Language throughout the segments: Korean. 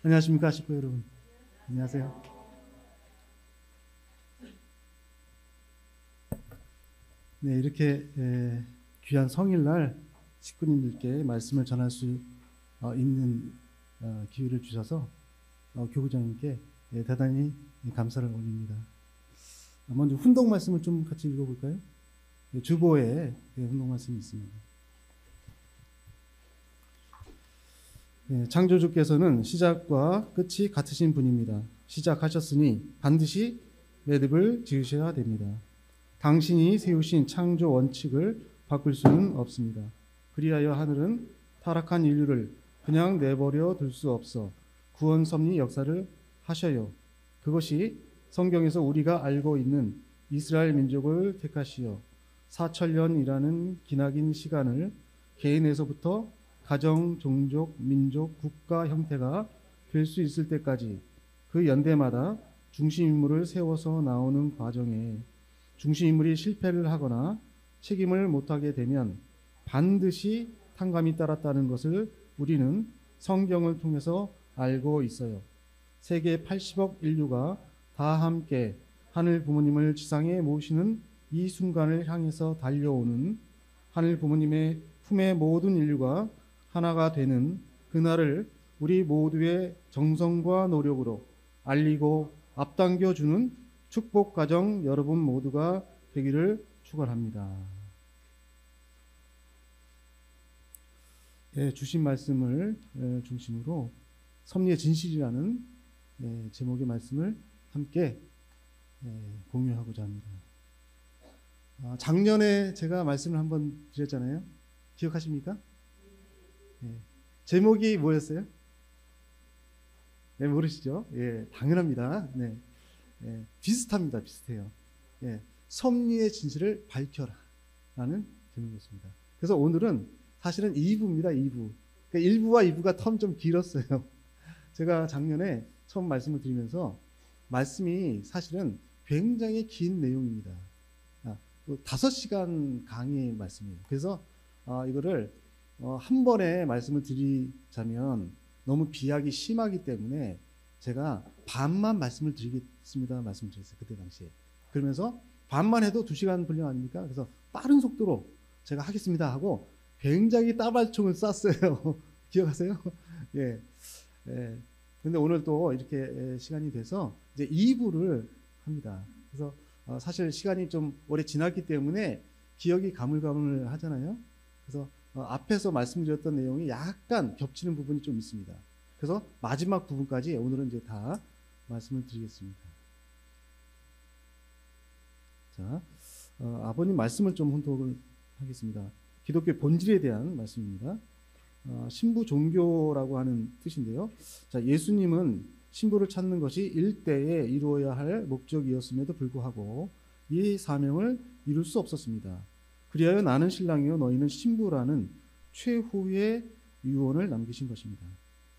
안녕하십니까, 식구 여러분. 안녕하세요. 네, 이렇게 귀한 성일날 식구님들께 말씀을 전할 수 있는 기회를 주셔서 교구장님께 대단히 감사를 올립니다. 먼저 훈독 말씀을 좀 같이 읽어볼까요? 주보에 훈독 말씀이 있습니다. 창조주께서는 시작과 끝이 같으신 분입니다. 시작하셨으니 반드시 매듭을 지으셔야 됩니다. 당신이 세우신 창조 원칙을 바꿀 수는 없습니다. 그리하여 하늘은 타락한 인류를 그냥 내버려 둘 수 없어 구원 섭리 역사를 하셔요. 그것이 성경에서 우리가 알고 있는 이스라엘 민족을 택하시어 4천년이라는 기나긴 시간을 개인에서부터 가정, 종족, 민족, 국가 형태가 될 수 있을 때까지 그 연대마다 중심인물을 세워서 나오는 과정에 중심인물이 실패를 하거나 책임을 못하게 되면 반드시 탕감이 따랐다는 것을 우리는 성경을 통해서 알고 있어요. 세계 80억 인류가 다 함께 하늘 부모님을 지상에 모시는 이 순간을 향해서 달려오는 하늘 부모님의 품의 모든 인류가 하나가 되는 그날을 우리 모두의 정성과 노력으로 알리고 앞당겨주는 축복 가정 여러분 모두가 되기를 축원합니다. 주신 말씀을 중심으로 섭리의 진실이라는 제목의 말씀을 함께 공유하고자 합니다. 작년에 제가 말씀을 한번 드렸잖아요. 기억하십니까? 제목이 뭐였어요? 네, 모르시죠? 예, 당연합니다. 네. 비슷합니다. 비슷해요. 섭리의 진실을 밝혀라 라는 제목이었습니다. 그래서 오늘은 사실은 2부입니다. 2부. 그러니까 1부와 2부가 텀 좀 길었어요. 제가 작년에 처음 말씀을 드리면서 말씀이 사실은 굉장히 긴 내용입니다. 5시간 강의 말씀이에요. 그래서 이거를 한 번에 말씀을 드리자면 너무 비약이 심하기 때문에 제가 반만 말씀을 드리겠습니다. 말씀드렸어요. 그때 당시에. 그러면서 반만 해도 2시간 분량 아닙니까? 그래서 빠른 속도로 제가 하겠습니다 하고 굉장히 따발총을 쐈어요. 기억하세요? 예. 근데 오늘 또 이렇게 시간이 돼서 이제 2부를 합니다. 그래서 사실 시간이 좀 오래 지났기 때문에 기억이 가물가물 하잖아요. 그래서 앞에서 말씀드렸던 내용이 약간 겹치는 부분이 좀 있습니다. 그래서 마지막 부분까지 오늘은 이제 다 말씀을 드리겠습니다. 자, 아버님 말씀을 좀 혼독을 하겠습니다. 기독교의 본질에 대한 말씀입니다. 신부 종교라고 하는 뜻인데요. 자, 예수님은 신부를 찾는 것이 일대에 이루어야 할 목적이었음에도 불구하고 이 사명을 이룰 수 없었습니다. 그리하여 나는 신랑이요 너희는 신부라는 최후의 유언을 남기신 것입니다.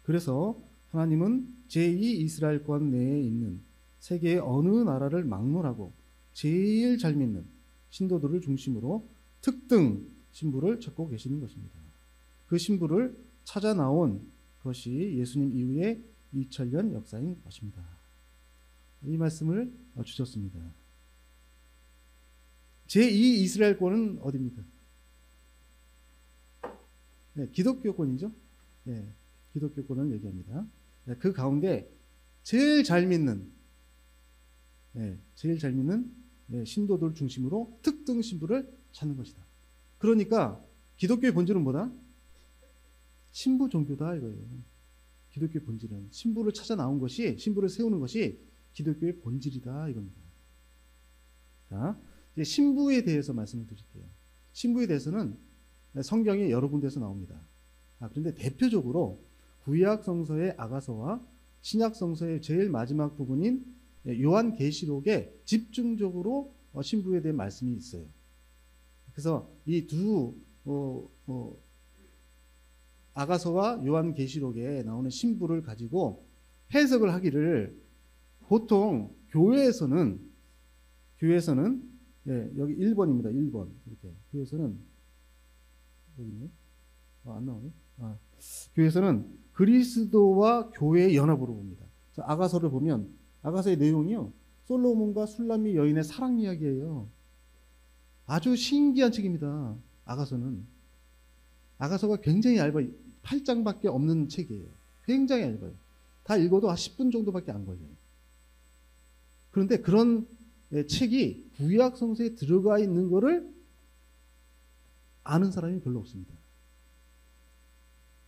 그래서 하나님은 제2 이스라엘권 내에 있는 세계의 어느 나라를 막론하고 제일 잘 믿는 신도들을 중심으로 특등 신부를 찾고 계시는 것입니다. 그 신부를 찾아 나온 것이 예수님 이후의 2000년 역사인 것입니다. 이 말씀을 주셨습니다. 제2 이스라엘권은 어디입니까? 네, 기독교권이죠. 네, 기독교권을 얘기합니다. 네, 그 가운데 제일 잘 믿는 신도들 중심으로 특등 신부를 찾는 것이다. 그러니까 기독교의 본질은 뭐다? 신부 종교다 이거예요. 기독교의 본질은 신부를 찾아 나온 것이, 신부를 세우는 것이 기독교의 본질이다 이겁니다. 자, 이제 신부에 대해서 말씀을 드릴게요. 신부에 대해서는 성경에 여러 군데서 나옵니다. 그런데 대표적으로 구약 성서의 아가서와 신약 성서의 제일 마지막 부분인 요한계시록에 집중적으로 신부에 대한 말씀이 있어요. 그래서 이 두 아가서와 요한계시록에 나오는 신부를 가지고 해석을 하기를 보통 교회에서는 여기 1번입니다. 1번 이렇게 교회에서는 여기네. 안 나오네. 교회에서는 그리스도와 교회의 연합으로 봅니다. 아가서를 보면 아가서의 내용이요. 솔로몬과 술람미 여인의 사랑 이야기예요. 아주 신기한 책입니다. 아가서는. 아가서가 굉장히 얇아요. 8장밖에 없는 책이에요. 굉장히 얇아요. 다 읽어도 한 10분 정도밖에 안 걸려요. 그런데 그런 책이 구약 성서에 들어가 있는 거를 아는 사람이 별로 없습니다.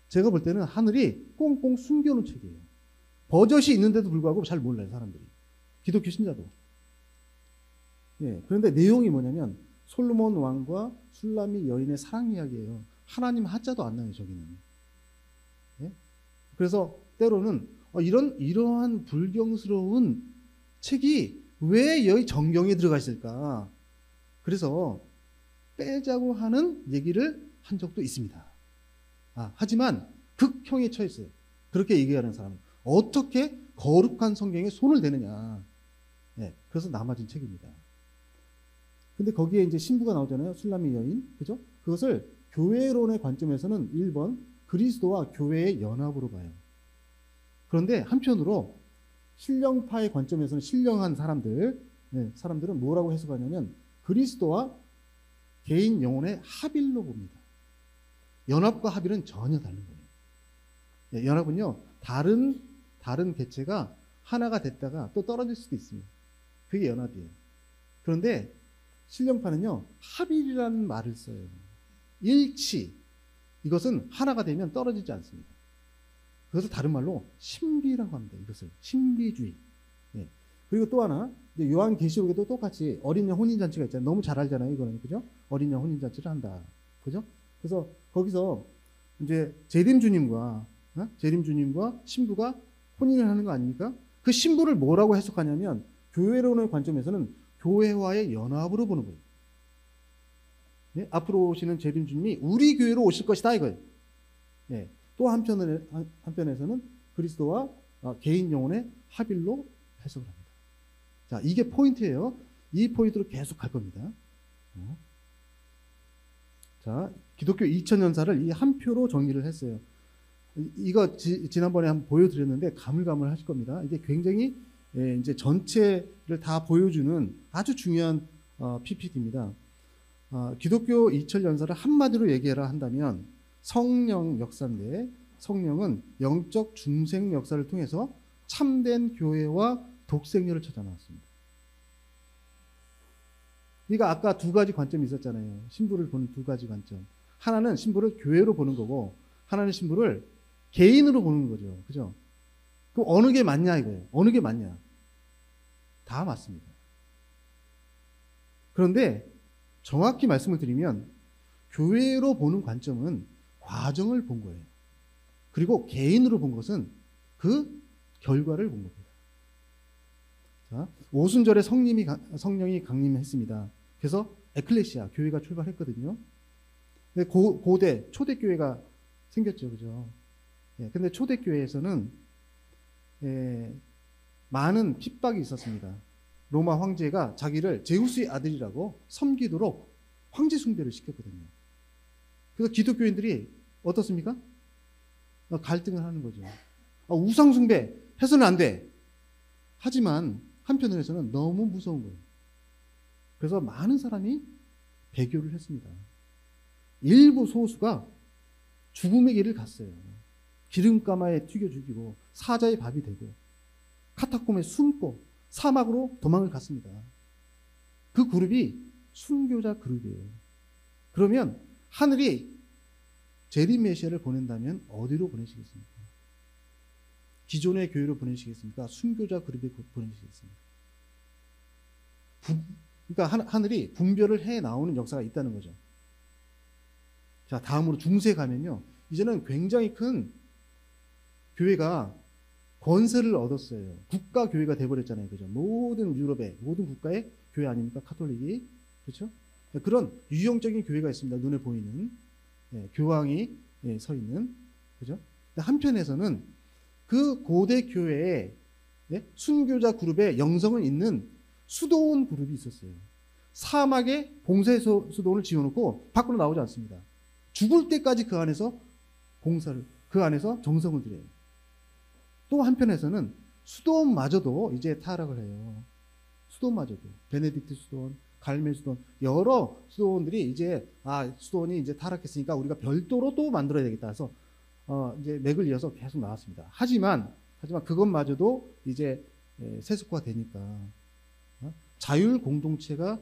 제가 볼 때는 하늘이 꽁꽁 숨겨놓은 책이에요. 버젓이 있는데도 불구하고 잘 몰라요, 사람들이. 기독교 신자도. 예, 그런데 내용이 뭐냐면 솔로몬 왕과 술람미 여인의 사랑 이야기예요. 하나님 한자도 안 나요, 저기는. 예? 그래서 때로는 이러한 불경스러운 책이 왜 여기 정경에 들어가 있을까? 그래서 빼자고 하는 얘기를 한 적도 있습니다. 하지만 극형에 처했어요. 그렇게 얘기하는 사람은 어떻게 거룩한 성경에 손을 대느냐. 예, 그래서 남아진 책입니다. 근데 거기에 이제 신부가 나오잖아요. 술람미 여인. 그죠? 그것을 교회론의 관점에서는 1번 그리스도와 교회의 연합으로 봐요. 그런데 한편으로 신령파의 관점에서는 신령한 사람들은 뭐라고 해석하냐면 그리스도와 개인 영혼의 합일로 봅니다. 연합과 합일은 전혀 다른 거예요. 연합은요, 다른 개체가 하나가 됐다가 또 떨어질 수도 있습니다. 그게 연합이에요. 그런데 신령파는요, 합일이라는 말을 써요. 일치. 이것은 하나가 되면 떨어지지 않습니다. 그것을 다른 말로 신비라고 합니다. 이것을 신비주의. 예. 그리고 또 하나, 요한계시록에도 똑같이 어린 양 혼인잔치가 있잖아요. 너무 잘 알잖아요, 이거는. 그죠? 어린 양 혼인잔치를 한다. 그죠? 그래서 거기서 이제 재림주님과 신부가 혼인을 하는 거 아닙니까? 그 신부를 뭐라고 해석하냐면 교회론의 관점에서는 교회와의 연합으로 보는 거예요. 네? 앞으로 오시는 재림주님이 우리 교회로 오실 것이다 이거예요. 네. 또 한편에서는 그리스도와 개인 영혼의 합일로 해석을 합니다. 자, 이게 포인트예요. 이 포인트로 계속 갈 겁니다. 자, 기독교 2000년사를 이 한 표로 정리를 했어요. 이거 지난번에 한번 보여드렸는데 가물가물하실 겁니다. 이게 굉장히 이제 전체를 다 보여주는 아주 중요한 PPT입니다. 기독교 2000년사를 한마디로 얘기해라 한다면 성령 역사인데 성령은 영적 중생 역사를 통해서 참된 교회와 독생녀를 찾아 나왔습니다. 그러니까 아까 두 가지 관점이 있었잖아요. 신부를 보는 두 가지 관점. 하나는 신부를 교회로 보는 거고 하나는 신부를 개인으로 보는 거죠. 그죠? 그럼 어느 게 맞냐 이거예요. 어느 게 맞냐? 다 맞습니다. 그런데 정확히 말씀을 드리면 교회로 보는 관점은 과정을 본 거예요. 그리고 개인으로 본 것은 그 결과를 본 겁니다. 자, 오순절에 성령이 강림했습니다. 그래서 에클레시아, 교회가 출발했거든요. 근데 고대, 초대교회가 생겼죠. 그죠? 예, 근데 초대교회에서는 많은 핍박이 있었습니다. 로마 황제가 자기를 제우스의 아들이라고 섬기도록 황제 숭배를 시켰거든요. 그래서 기독교인들이 어떻습니까? 갈등을 하는 거죠. 우상 숭배 해서는 안 돼. 하지만 한편으로서는 너무 무서운 거예요. 그래서 많은 사람이 배교를 했습니다. 일부 소수가 죽음의 길을 갔어요. 기름가마에 튀겨 죽이고 사자의 밥이 되고 카타콤에 숨고 사막으로 도망을 갔습니다. 그 그룹이 순교자 그룹이에요. 그러면 하늘이 재림 메시아를 보낸다면 어디로 보내시겠습니까? 기존의 교회로 보내시겠습니까? 순교자 그룹에 보내시겠습니까? 그러니까 하늘이 분별을 해 나오는 역사가 있다는 거죠. 자, 다음으로 중세 가면요. 이제는 굉장히 큰 교회가 권세를 얻었어요. 국가 교회가 돼버렸잖아요. 그죠? 모든 유럽의 모든 국가의 교회 아닙니까? 카톨릭이. 그렇죠? 그런 유형적인 교회가 있습니다. 눈에 보이는. 교황이 서 있는. 그죠? 한편에서는 그 고대 교회에 순교자 그룹에 영성은 있는 수도원 그룹이 있었어요. 사막에 봉사 수도원을 지어놓고 밖으로 나오지 않습니다. 죽을 때까지 그 안에서 봉사를, 그 안에서 정성을 들여요. 또 한편에서는 수도원마저도 이제 타락을 해요. 수도원마저도 베네딕트 수도원, 갈멜 수도원, 여러 수도원들이 이제 수도원이 이제 타락했으니까 우리가 별도로 또 만들어야 되겠다 해서 이제 맥을 이어서 계속 나왔습니다. 하지만 그것마저도 이제 세속화되니까 자율 공동체가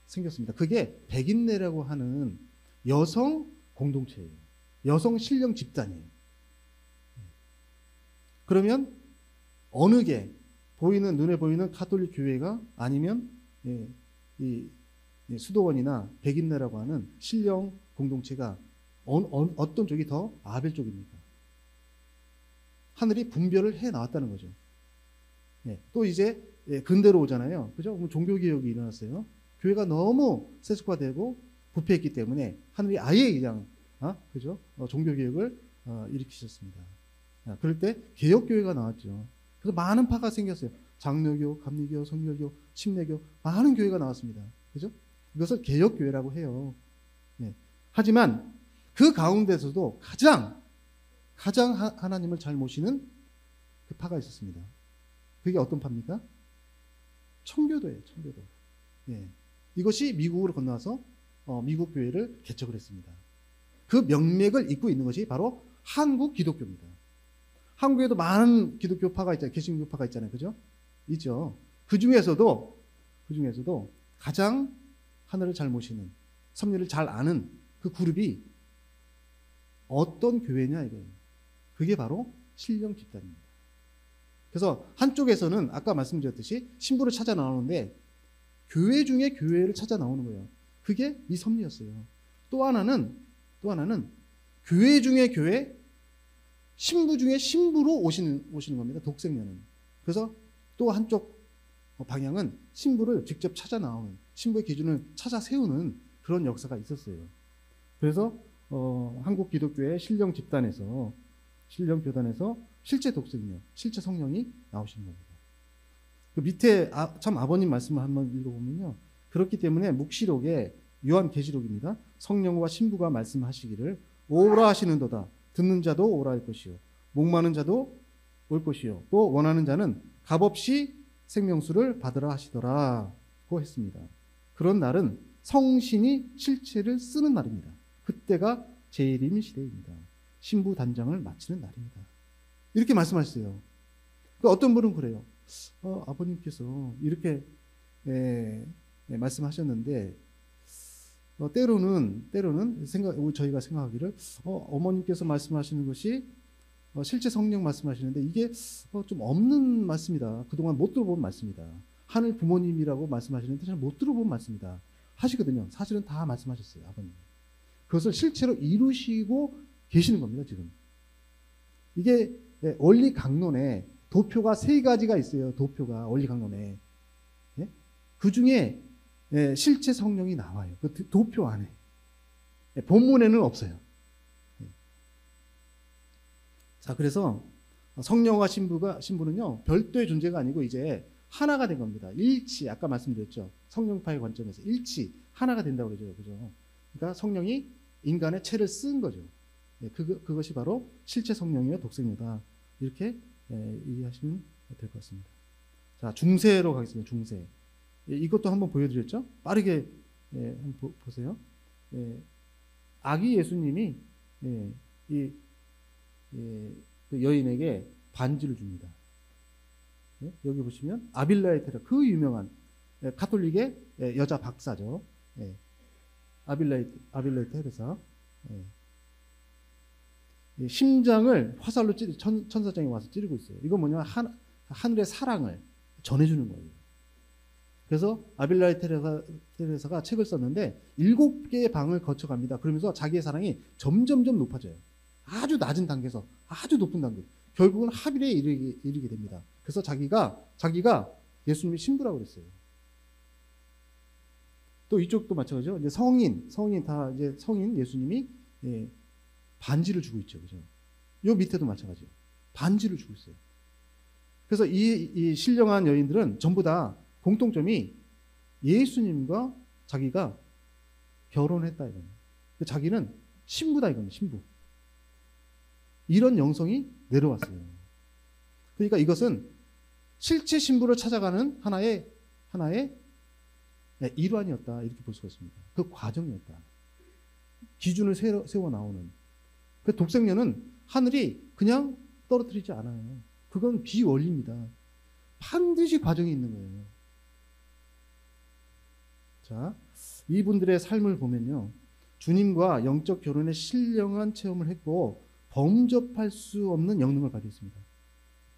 생겼습니다. 그게 백인네라고 하는 여성 공동체예요. 여성 신령 집단이에요. 그러면 어느 게 눈에 보이는 가톨릭 교회가 아니면 이 수도원이나 백인네라고 하는 신령 공동체가 어떤 쪽이 더 아벨 쪽입니까? 하늘이 분별을 해 나왔다는 거죠. 또 이제 근대로 오잖아요. 그죠? 종교개혁이 일어났어요. 교회가 너무 세속화되고 부패했기 때문에 하늘이 아예 그냥 그죠? 종교개혁을 일으키셨습니다. 그럴 때 개혁교회가 나왔죠. 그래서 많은 파가 생겼어요. 장로교, 감리교, 성결교, 침례교 많은 교회가 나왔습니다. 그죠? 이것을 개혁교회라고 해요. 하지만 그 가운데서도 가장 하나님을 잘 모시는 그 파가 있었습니다. 그게 어떤 파입니까? 청교도예요. 청교도. 이것이 미국으로 건너와서 미국 교회를 개척을 했습니다. 그 명맥을 잇고 있는 것이 바로 한국 기독교입니다. 한국에도 많은 기독교파가 있잖아요. 개신교파가 있잖아요. 그죠? 있죠. 그 중에서도 가장 하늘을 잘 모시는, 섭리를 잘 아는 그 그룹이 어떤 교회냐 이거예요. 그게 바로 신령 집단입니다. 그래서 한쪽에서는 아까 말씀드렸듯이 신부를 찾아 나오는데 교회 중에 교회를 찾아 나오는 거예요. 그게 이 섭리였어요. 또 하나는 교회 중에 교회, 신부 중에 신부로 오시는 겁니다. 독생녀는. 그래서 또 한쪽 방향은 신부를 직접 찾아 나오는, 신부의 기준을 찾아 세우는 그런 역사가 있었어요. 그래서 한국 기독교의 신령 집단에서, 신령 교단에서 실제 독생녀, 실제 성령이 나오시는 겁니다. 그 밑에 참 아버님 말씀을 한번 읽어보면요. 그렇기 때문에 묵시록에 요한계시록입니다. 성령과 신부가 말씀하시기를 오라 하시는도다. 듣는 자도 오라 할 것이요. 목마른 자도 올 것이요. 또 원하는 자는 값없이 생명수를 받으라 하시더라고 했습니다. 그런 날은 성신이 실체를 쓰는 날입니다. 그때가 재림 시대입니다. 신부 단장을 마치는 날입니다. 이렇게 말씀하셨어요. 어떤 분은 그래요. 아버님께서 이렇게 말씀하셨는데 때로는 저희가 생각하기를 어머님께서 말씀하시는 것이 실제 성령 말씀하시는데 이게 좀 없는 말씀이다. 그동안 못 들어본 말씀이다. 하늘 부모님이라고 말씀하시는데 잘 못 들어본 말씀이다. 하시거든요. 사실은 다 말씀하셨어요. 아버님. 그것을 실제로 이루시고 계시는 겁니다. 지금. 이게 원리 강론에 도표가 3가지가 있어요. 도표가 원리 강론에. 그 중에 실제 성령이 나와요. 그 도표 안에. 본문에는 없어요. 자, 그래서 성령과 신부는요, 별도의 존재가 아니고 이제 하나가 된 겁니다. 일치, 아까 말씀드렸죠. 성령파의 관점에서 일치, 하나가 된다고 그러죠. 그죠? 그러니까 성령이 인간의 체를 쓴 거죠. 그것이 바로 실체 성령이요, 독생녀다. 이렇게 이해하시면 될 것 같습니다. 자, 중세로 가겠습니다. 중세. 이것도 한번 보여드렸죠? 빠르게 한번 보세요. 아기 예수님이 그 여인에게 반지를 줍니다. 여기 보시면 아빌라의 테레사, 그 유명한 가톨릭의 여자 박사죠. 아빌라의 테레사. 심장을 화살로 천사장이 와서 찌르고 있어요. 이건 뭐냐면 하늘의 사랑을 전해주는 거예요. 그래서 아빌라의 테레사가 책을 썼는데 7개의 방을 거쳐갑니다. 그러면서 자기의 사랑이 점점점 높아져요. 아주 낮은 단계에서 아주 높은 단계. 결국은 하빌에 이르게 됩니다. 그래서 자기가 예수님의 신부라고 그랬어요. 또 이쪽도 마찬가지죠. 이제 성인 예수님이 반지를 주고 있죠. 그죠? 요 밑에도 마찬가지예요. 반지를 주고 있어요. 그래서 이 신령한 여인들은 전부 다 공통점이 예수님과 자기가 결혼했다 이거예요. 자기는 신부다 이겁니다. 신부. 이런 영성이 내려왔어요. 그러니까 이것은 실제 신부를 찾아가는 하나의 일환이었다, 이렇게 볼 수가 있습니다. 그 과정이었다. 기준을 세워 나오는. 그 독생녀는 하늘이 그냥 떨어뜨리지 않아요. 그건 비원리입니다. 반드시 과정이 있는 거예요. 자, 이분들의 삶을 보면요, 주님과 영적 결혼에 신령한 체험을 했고 범접할 수 없는 영능을 발휘했습니다.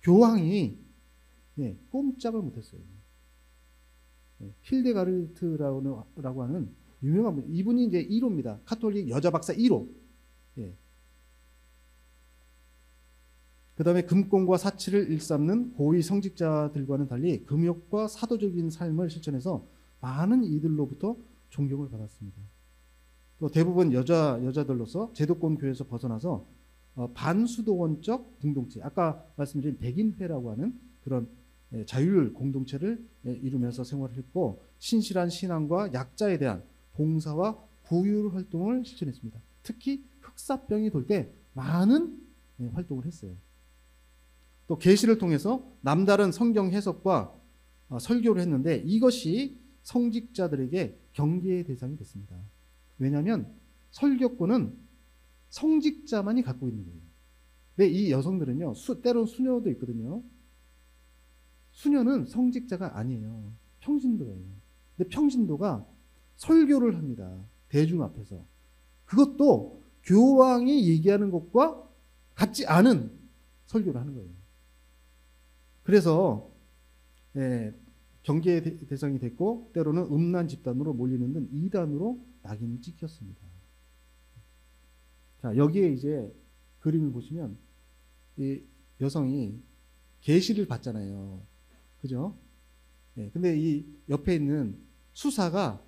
교황이 꼼짝을 못했어요. 힐데가르트라고 하는 유명한 분, 이분이 이제 1호입니다. 카톨릭 여자 박사 1호. 그 다음에 금공과 사치를 일삼는 고위 성직자들과는 달리 금욕과 사도적인 삶을 실천해서 많은 이들로부터 존경을 받았습니다. 또 대부분 여자들로서 제도권 교회에서 벗어나서 반수도원적 공동체, 아까 말씀드린 백인회라고 하는 그런 자율 공동체를 이루면서 생활을 했고, 신실한 신앙과 약자에 대한 봉사와 부유 활동을 실천했습니다. 특히 흑사병이 돌 때 많은 활동을 했어요. 또 계시를 통해서 남다른 성경 해석과 설교를 했는데 이것이 성직자들에게 경계의 대상이 됐습니다. 왜냐하면 설교권은 성직자만이 갖고 있는 거예요. 근데 이 여성들은요, 때론 수녀도 있거든요. 수녀는 성직자가 아니에요. 평신도예요. 근데 평신도가 설교를 합니다. 대중 앞에서. 그것도 교황이 얘기하는 것과 같지 않은 설교를 하는 거예요. 그래서 경계의 대상이 됐고, 때로는 음란 집단으로 몰리는 등 이단으로 낙인을 찍혔습니다. 자, 여기에 이제 그림을 보시면 이 여성이 계시를 받잖아요. 그죠? 근데 이 옆에 있는 수사가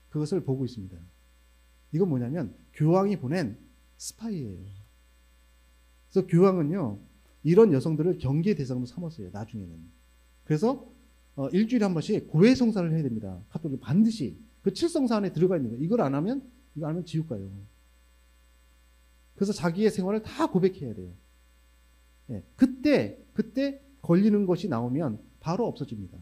그것을 보고 있습니다. 이건 뭐냐면 교황이 보낸 스파이예요. 그래서 교황은요, 이런 여성들을 경계 대상으로 삼았어요, 나중에는. 그래서 일주일에 한 번씩 고해성사를 해야 됩니다. 카톨릭 반드시 그 칠성사 안에 들어가 있는 거예요. 이거 안 하면 지옥 가요. 그래서 자기의 생활을 다 고백해야 돼요. 그때 걸리는 것이 나오면 바로 없어집니다.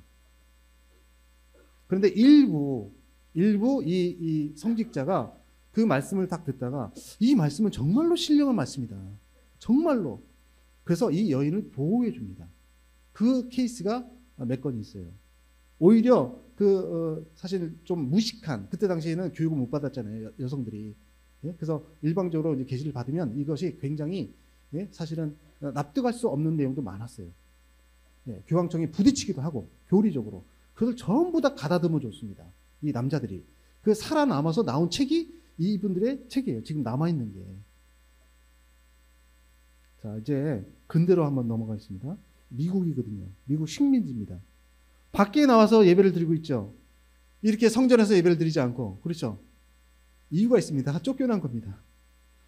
그런데 일부 이 성직자가 그 말씀을 딱 듣다가 이 말씀은 정말로 신령한 말씀이다. 정말로. 그래서 이 여인을 보호해 줍니다. 그 케이스가 몇 건 있어요. 오히려 사실 좀 무식한, 그때 당시에는 교육을 못 받았잖아요, 여성들이. 그래서 일방적으로 이제 계시를 받으면 이것이 굉장히 사실은 납득할 수 없는 내용도 많았어요. 교황청이 부딪히기도 하고 교리적으로 그걸 전부 다 가다듬어 줬습니다. 이 남자들이. 그 살아남아서 나온 책이 이분들의 책이에요. 지금 남아있는 게. 자, 이제 근대로 한번 넘어가겠습니다. 미국이거든요. 미국 식민지입니다. 밖에 나와서 예배를 드리고 있죠. 이렇게 성전에서 예배를 드리지 않고. 그렇죠? 이유가 있습니다. 쫓겨난 겁니다.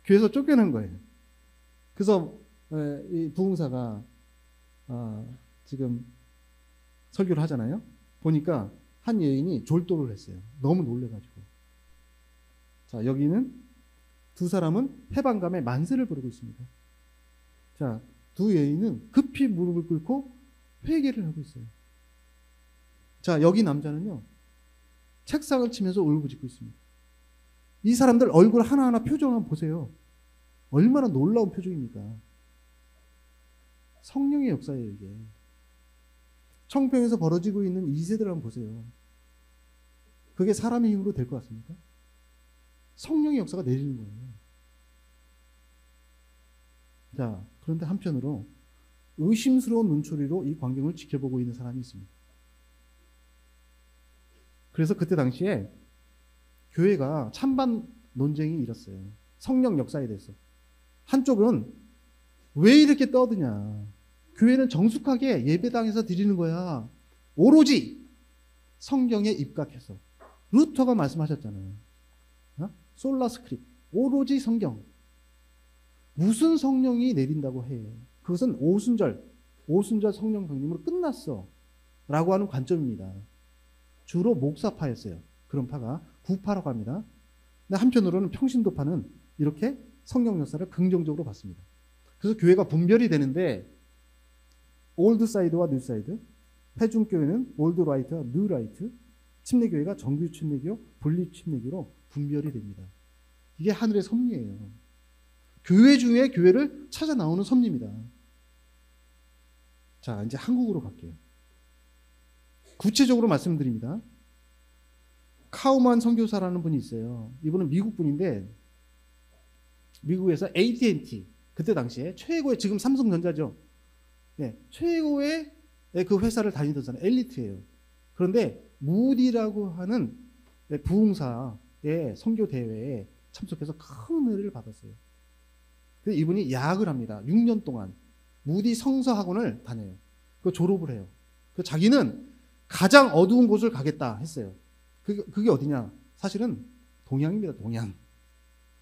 교회에서 쫓겨난 거예요. 그래서 이 부흥사가 지금 설교를 하잖아요. 보니까 한 여인이 졸도를 했어요. 너무 놀래가지고. 자, 여기는 두 사람은 해방감에 만세를 부르고 있습니다. 자, 두 여인은 급히 무릎을 꿇고 회개를 하고 있어요. 자, 여기 남자는요, 책상을 치면서 울부짖고 있습니다. 이 사람들 얼굴 하나하나 표정을 보세요. 얼마나 놀라운 표정입니까? 성령의 역사예요, 이게. 청평에서 벌어지고 있는 이 세대를 한번 보세요. 그게 사람의 힘으로 될 것 같습니까? 성령의 역사가 내리는 거예요. 자, 그런데 한편으로 의심스러운 눈초리로 이 광경을 지켜보고 있는 사람이 있습니다. 그래서 그때 당시에 교회가 찬반 논쟁이 일었어요. 성령 역사에 대해서. 한쪽은 왜 이렇게 떠드냐. 교회는 정숙하게 예배당에서 드리는 거야. 오로지 성경에 입각해서. 루터가 말씀하셨잖아요. 솔라 스크립. 오로지 성경. 무슨 성령이 내린다고 해. 그것은 오순절 성령 강림으로 끝났어. 라고 하는 관점입니다. 주로 목사파였어요. 그런 파가 구파라고 합니다. 근데 한편으로는 평신도파는 이렇게 성령 역사를 긍정적으로 봤습니다. 그래서 교회가 분별이 되는데 올드 사이드와 뉴 사이드, 회중교회는 올드 라이트와 뉴 라이트, 침례교회가 정규 침례교, 분립 침례교로 분별이 됩니다. 이게 하늘의 섭리예요. 교회 중에 교회를 찾아 나오는 섭리입니다. 자, 이제 한국으로 갈게요. 구체적으로 말씀드립니다. 카우만 선교사라는 분이 있어요. 이분은 미국 분인데 미국에서 AT&T 그때 당시에 최고의, 지금 삼성전자죠. 네, 최고의 그 회사를 다니던 사람, 엘리트예요. 그런데 무디라고 하는 부흥사의 선교 대회에 참석해서 큰 은혜를 받았어요. 그래서 이분이 야학을 합니다. 6년 동안 무디 성서학원을 다녀요. 그 졸업을 해요. 그 자기는 가장 어두운 곳을 가겠다 했어요. 그게 어디냐? 사실은 동양입니다. 동양.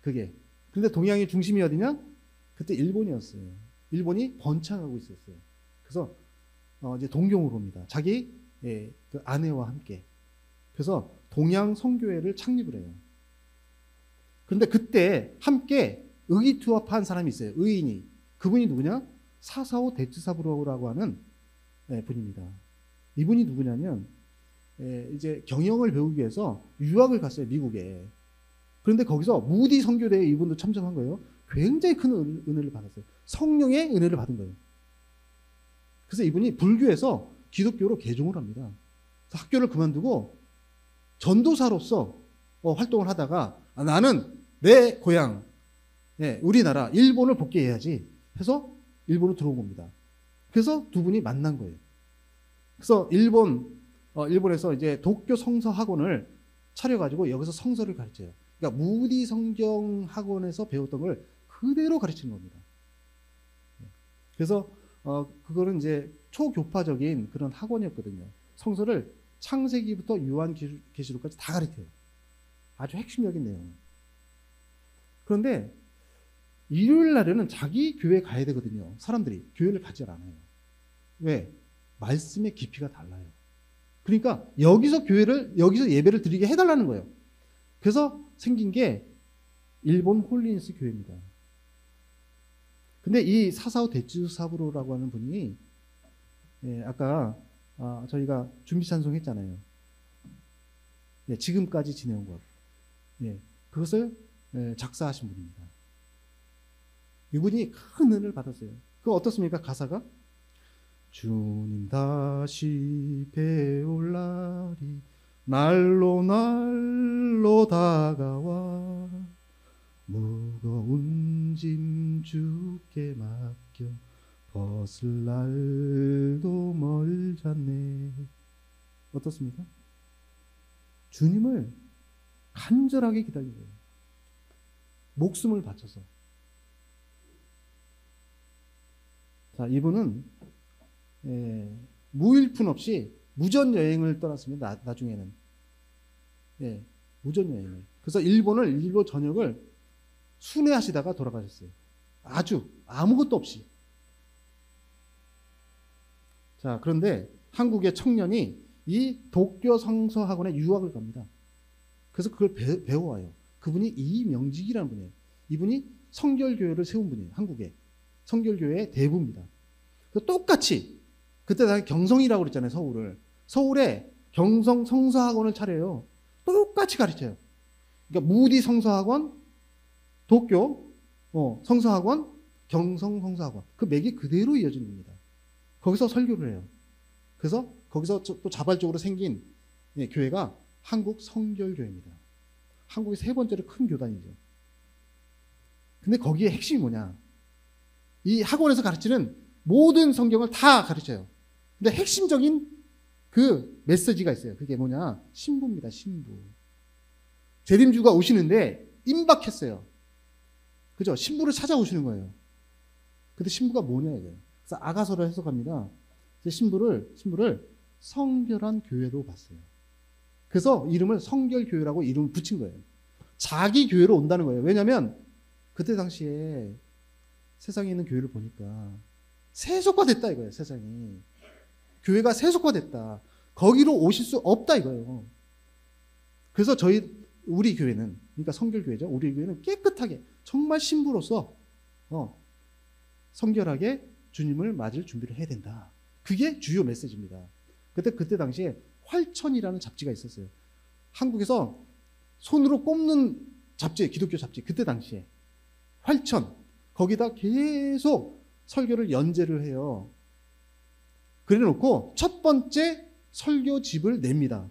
그게. 근데 동양의 중심이 어디냐? 그때 일본이었어요. 일본이 번창하고 있었어요. 그래서 이제 동경으로 옵니다. 자기 그 아내와 함께. 그래서 동양 선교회를 창립을 해요. 그런데 그때 함께 의기투합한 사람이 있어요. 의인이. 그분이 누구냐? 사사오 데츠사부로라고 하는 분입니다. 이분이 누구냐면 이제 경영을 배우기 위해서 유학을 갔어요. 미국에. 그런데 거기서 무디 선교대회에 이분도 참석한 거예요. 굉장히 큰 은혜를 받았어요. 성령의 은혜를 받은 거예요. 그래서 이분이 불교에서 기독교로 개종을 합니다. 그래서 학교를 그만두고 전도사로서 활동을 하다가 나는 내 고향, 우리나라 일본을 복귀해야지 해서 일본으로 들어온 겁니다. 그래서 두 분이 만난 거예요. 그래서 일본에서 이제 도쿄 성서 학원을 차려가지고 여기서 성서를 가르쳐요. 그러니까 무디 성경 학원에서 배웠던 걸 그대로 가르치는 겁니다. 그래서 그거는 이제 초교파적인 그런 학원이었거든요. 성서를 창세기부터 요한계시록까지 다 가르쳐요. 아주 핵심적인 내용. 그런데 일요일 날에는 자기 교회 가야 되거든요. 사람들이 교회를 가지 않아요. 왜? 말씀의 깊이가 달라요. 그러니까 여기서 예배를 드리게 해달라는 거예요. 그래서 생긴 게 일본 홀리니스 교회입니다. 근데 이 사사오 데츠사부로라고 하는 분이 아까 저희가 준비 찬송 했잖아요. 지금까지 지내온 것. 그것을 작사하신 분입니다. 이분이 큰 은혜를 받았어요. 그거 어떻습니까? 가사가? 주님 다시 배울 날이 날로 다가와 무거운 짐 주께 맡겨 벗을 날도 멀잖네. 어떻습니까? 주님을 간절하게 기다리는 거예요. 목숨을 바쳐서. 자, 이분은 무일푼 없이 무전 여행을 떠났습니다. 나중에는 무전 여행을. 그래서 일본 전역을 순회하시다가 돌아가셨어요. 아주 아무것도 없이. 자, 그런데 한국의 청년이 이 도쿄 성서학원에 유학을 갑니다. 그래서 그걸 배워와요. 그분이 이명직이라는 분이에요. 이분이 성결교회를 세운 분이에요. 한국에. 성결교회의 대부입니다. 똑같이 그때 다 경성이라고 그랬잖아요. 서울에 경성 성서학원을 차려요. 똑같이 가르쳐요. 그러니까 무디 성서학원, 도쿄 성서학원, 경성 성서학원. 그 맥이 그대로 이어지는 겁니다. 거기서 설교를 해요. 그래서 거기서 또 자발적으로 생긴 교회가 한국 성결교회입니다. 한국의 세 번째로 큰 교단이죠. 근데 거기에 핵심이 뭐냐? 이 학원에서 가르치는 모든 성경을 다 가르쳐요. 근데 핵심적인 그 메시지가 있어요. 그게 뭐냐? 신부입니다. 신부. 재림주가 오시는데 임박했어요. 그죠? 신부를 찾아오시는 거예요. 근데 신부가 뭐냐 이거예요. 그래서 아가서를 해석합니다. 신부를 성결한 교회로 봤어요. 그래서 이름을 성결교회라고 이름을 붙인 거예요. 자기 교회로 온다는 거예요. 왜냐하면 그때 당시에 세상에 있는 교회를 보니까 세속화됐다 이거예요. 세상이. 교회가 세속화됐다. 거기로 오실 수 없다 이거예요. 그래서 우리 교회는, 그러니까 성결교회죠. 우리 교회는 깨끗하게 정말 신부로서 성결하게 주님을 맞을 준비를 해야 된다. 그게 주요 메시지입니다. 그때 당시에 활천이라는 잡지가 있었어요. 한국에서 손으로 꼽는 잡지, 기독교 잡지, 그때 당시에 활천, 거기다 계속 설교를 연재를 해요. 그래 놓고 첫 번째 설교집을 냅니다.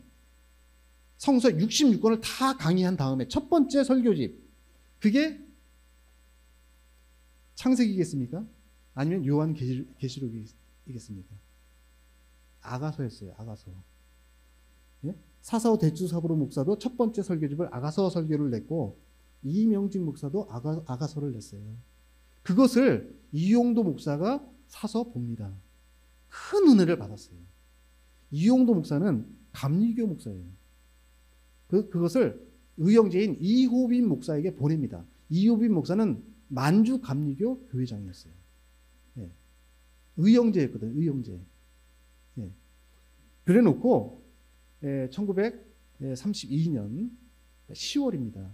성서 66권을 다 강의한 다음에 첫 번째 설교집, 그게 창세기겠습니까? 아니면 요한 계시록이겠습니까? 아가서였어요. 아가서. 예? 사사오 대주사부로 목사도 첫 번째 설교집을 아가서 설교를 냈고, 이명직 목사도 아가서를 냈어요. 그것을 이용도 목사가 사서 봅니다. 큰 은혜를 받았어요. 이용도 목사는 감리교 목사예요. 그것을 의형제인 이호빈 목사에게 보냅니다. 이호빈 목사는 만주 감리교 교회장이었어요. 예. 의형제였거든요. 의형제. 예. 그래 놓고 1932년 10월입니다.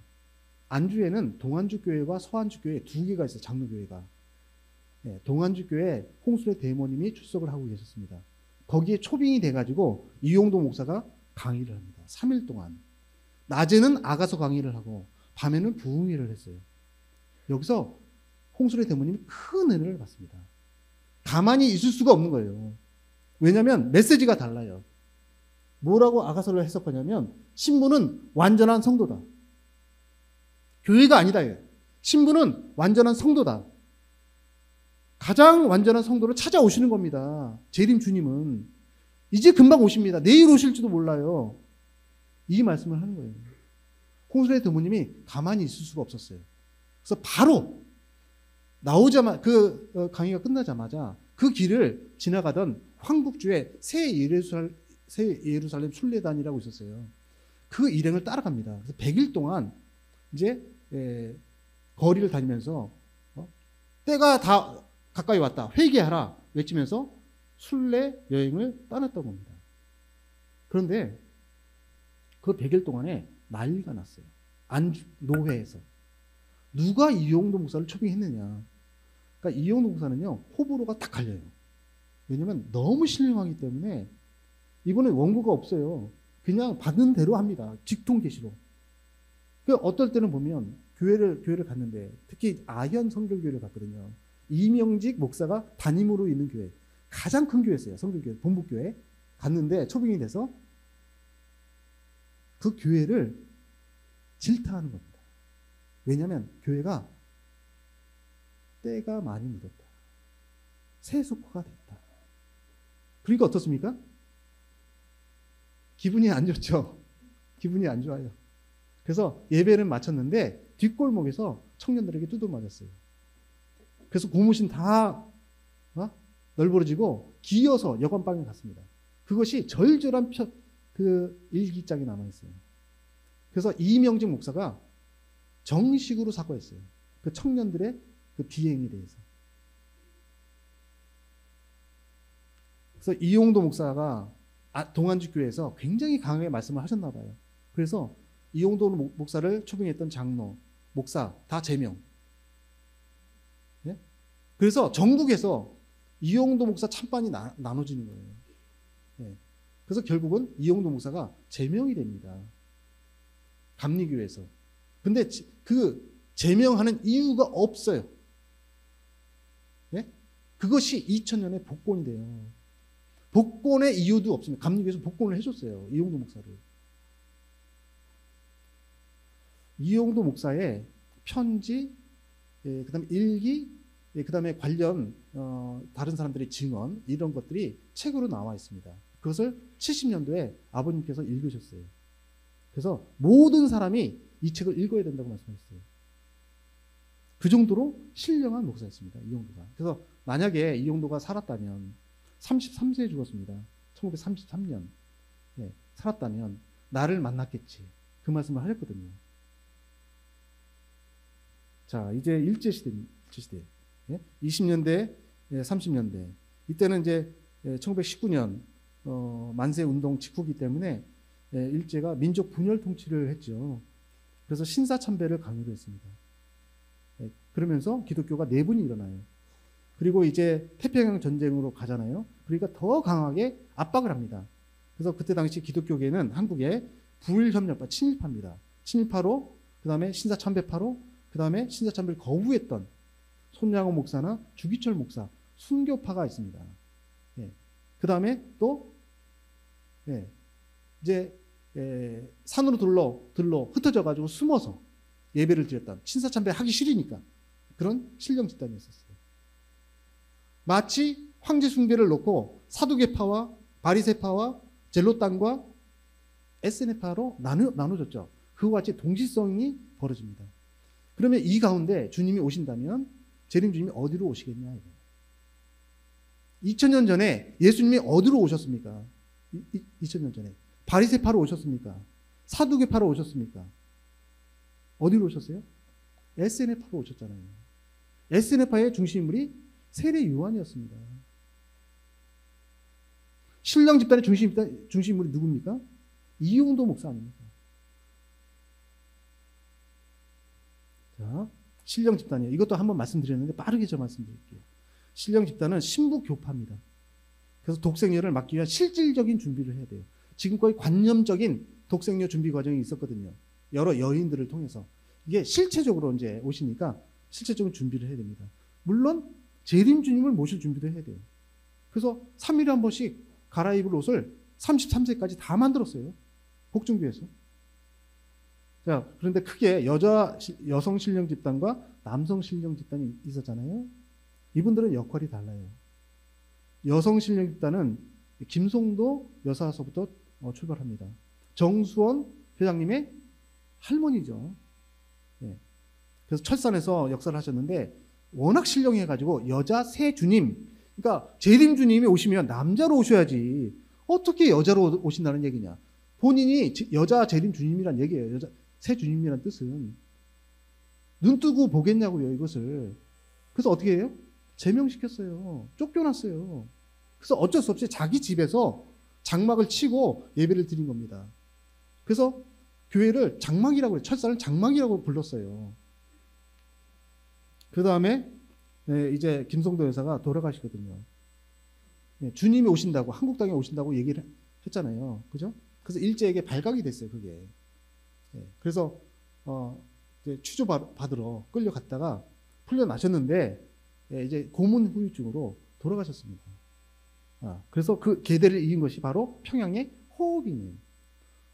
안주에는 동안주 교회와 서안주 교회 두 개가 있어요. 장로교회가. 예. 동안주 교회 홍순의 대모님이 출석을 하고 계셨습니다. 거기에 초빙이 돼가지고 이용도 목사가 강의를 합니다. 3일 동안. 낮에는 아가서 강의를 하고 밤에는 부흥회를 했어요. 여기서 홍순의 대모님이 큰 은혜를 받습니다. 가만히 있을 수가 없는 거예요. 왜냐하면 메시지가 달라요. 뭐라고 아가서를 해석하냐면, 신부는 완전한 성도다. 교회가 아니다. 신부는 완전한 성도다. 가장 완전한 성도를 찾아오시는 겁니다. 재림 주님은. 이제 금방 오십니다. 내일 오실지도 몰라요. 이 말씀을 하는 거예요. 홍순의 대모님이 가만히 있을 수가 없었어요. 그래서 바로 나오자마자, 강의가 끝나자마자 그 길을 지나가던 황북주의 새 예루살렘 순례단이라고 있었어요. 그 일행을 따라갑니다. 그래서 100일 동안 이제 거리를 다니면서 때가 다 가까이 왔다, 회개하라 외치면서 순례 여행을 떠났던 겁니다. 그런데 그 100일 동안에 난리가 났어요. 노회에서. 누가 이용도 목사를 초빙했느냐. 그러니까 이용도 목사는요, 호불호가 딱 갈려요. 왜냐면 너무 신령하기 때문에 이번에 원고가 없어요. 그냥 받는 대로 합니다. 직통 계시로. 어떨 때는 보면 교회를 갔는데, 특히 아현 성결교회를 갔거든요. 이명직 목사가 담임으로 있는 교회, 가장 큰 교회였어요. 성결교회, 본부교회 갔는데 초빙이 돼서 그 교회를 질타하는 겁니다. 왜냐하면 교회가 때가 많이 묻었다, 세속화가 됐다. 그러니까 어떻습니까? 기분이 안 좋죠. 기분이 안 좋아요. 그래서 예배를 마쳤는데 뒷골목에서 청년들에게 두들맞았어요. 그래서 고무신 다 널브러지고 기어서 여관방에 갔습니다. 그것이 절절한 그 일기장이 남아있어요. 그래서 이명직 목사가 정식으로 사과했어요. 그 청년들의 그 비행에 대해서. 그래서 이용도 목사가 동안주 교회에서 굉장히 강하게 말씀을 하셨나 봐요. 그래서 이용도 목사를 초빙했던 장로, 목사 다 제명. 예? 그래서 전국에서 이용도 목사 찬반이 나눠지는 거예요. 예. 그래서 결국은 이용도 목사가 제명이 됩니다. 감리교회에서. 근데 그 제명하는 이유가 없어요. 예? 그것이 2000년에 복권이 돼요. 복권의 이유도 없습니다. 감리교회에서 복권을 해줬어요. 이용도 목사를. 이용도 목사의 편지, 그 다음에 일기, 그 다음에 관련 다른 사람들의 증언, 이런 것들이 책으로 나와 있습니다. 그것을 70년도에 아버님께서 읽으셨어요. 그래서 모든 사람이 이 책을 읽어야 된다고 말씀하셨어요. 그 정도로 신령한 목사였습니다. 이용도가. 그래서 만약에 이용도가 살았다면, 33세에 죽었습니다. 1933년. 네, 살았다면 나를 만났겠지. 그 말씀을 하셨거든요. 자, 이제 일제시대. 예? 20년대, 30년대. 이때는 이제 1919년 만세운동 직후기 때문에 일제가 민족 분열 통치를 했죠. 그래서 신사참배를 강요를 했습니다. 그러면서 기독교가 내분이 일어나요. 그리고 이제 태평양 전쟁으로 가잖아요. 그러니까 더 강하게 압박을 합니다. 그래서 그때 당시 기독교계는 한국에 불협력파, 친일파입니다. 친일파로, 그 다음에 신사참배파로, 그 다음에 신사참배를 거부했던 손양호 목사나 주기철 목사, 순교파가 있습니다. 예. 그 다음에 또 이제 산으로 들러 흩어져가지고 숨어서 예배를 드렸던, 신사참배 하기 싫으니까 그런 신령 집단이었었어요. 마치 황제 숭배를 놓고 사두개파와 바리새파와 젤로땅과 에스네파로 나눠졌죠. 그와 같이 동질성이 벌어집니다. 그러면 이 가운데 주님이 오신다면 재림 주님이 어디로 오시겠냐? 2000년 전에 예수님이 어디로 오셨습니까? 2000년 전에 바리새파로 오셨습니까? 사두개파로 오셨습니까? 어디로 오셨어요? 에스네파로 오셨잖아요. 에스네파의 중심인물이 세례 요한이었습니다. 신령 집단의 중심인물이 누굽니까? 이용도 목사 아닙니까? 자, 신령 집단이에요. 이것도 한번 말씀드렸는데 빠르게 좀 말씀드릴게요. 신령 집단은 신부 교파입니다. 그래서 독생녀를 막기 위한 실질적인 준비를 해야 돼요. 지금까지 관념적인 독생녀 준비 과정이 있었거든요. 여러 여인들을 통해서. 이게 실체적으로 이제 오시니까 실체적인 준비를 해야 됩니다. 물론 재림 주님을 모실 준비도 해야 돼요. 그래서 3일에 한 번씩 갈아입을 옷을 33세까지 다 만들었어요. 복중교에서. 자, 그런데 크게 여성 신령 집단과 남성 신령 집단이 있었잖아요. 이분들은 역할이 달라요. 여성 신령 집단은 김송도 여사서부터 출발합니다. 정수원 회장님의 할머니죠. 예. 그래서 철산에서 역사를 하셨는데 워낙 신령해가지고 여자 새 주님, 그러니까 재림 주님이 오시면 남자로 오셔야지 어떻게 여자로 오신다는 얘기냐. 본인이 여자 재림 주님이란 얘기예요. 여자 새 주님이란 뜻은. 눈 뜨고 보겠냐고요, 이것을. 그래서 어떻게 해요? 제명시켰어요. 쫓겨났어요. 그래서 어쩔 수 없이 자기 집에서 장막을 치고 예배를 드린 겁니다. 그래서 교회를 장막이라고 해요. 철사를 장막이라고 불렀어요. 그 다음에 이제 김성도 여사가 돌아가시거든요. 주님이 오신다고, 한국 땅에 오신다고 얘기를 했잖아요. 그죠? 그래서 일제에게 발각이 됐어요, 그게. 그래서 이제 취조 받으러 끌려갔다가 풀려나셨는데 이제 고문 후유증으로 돌아가셨습니다. 그래서 그 계대를 이긴 것이 바로 평양의 호흡이에요.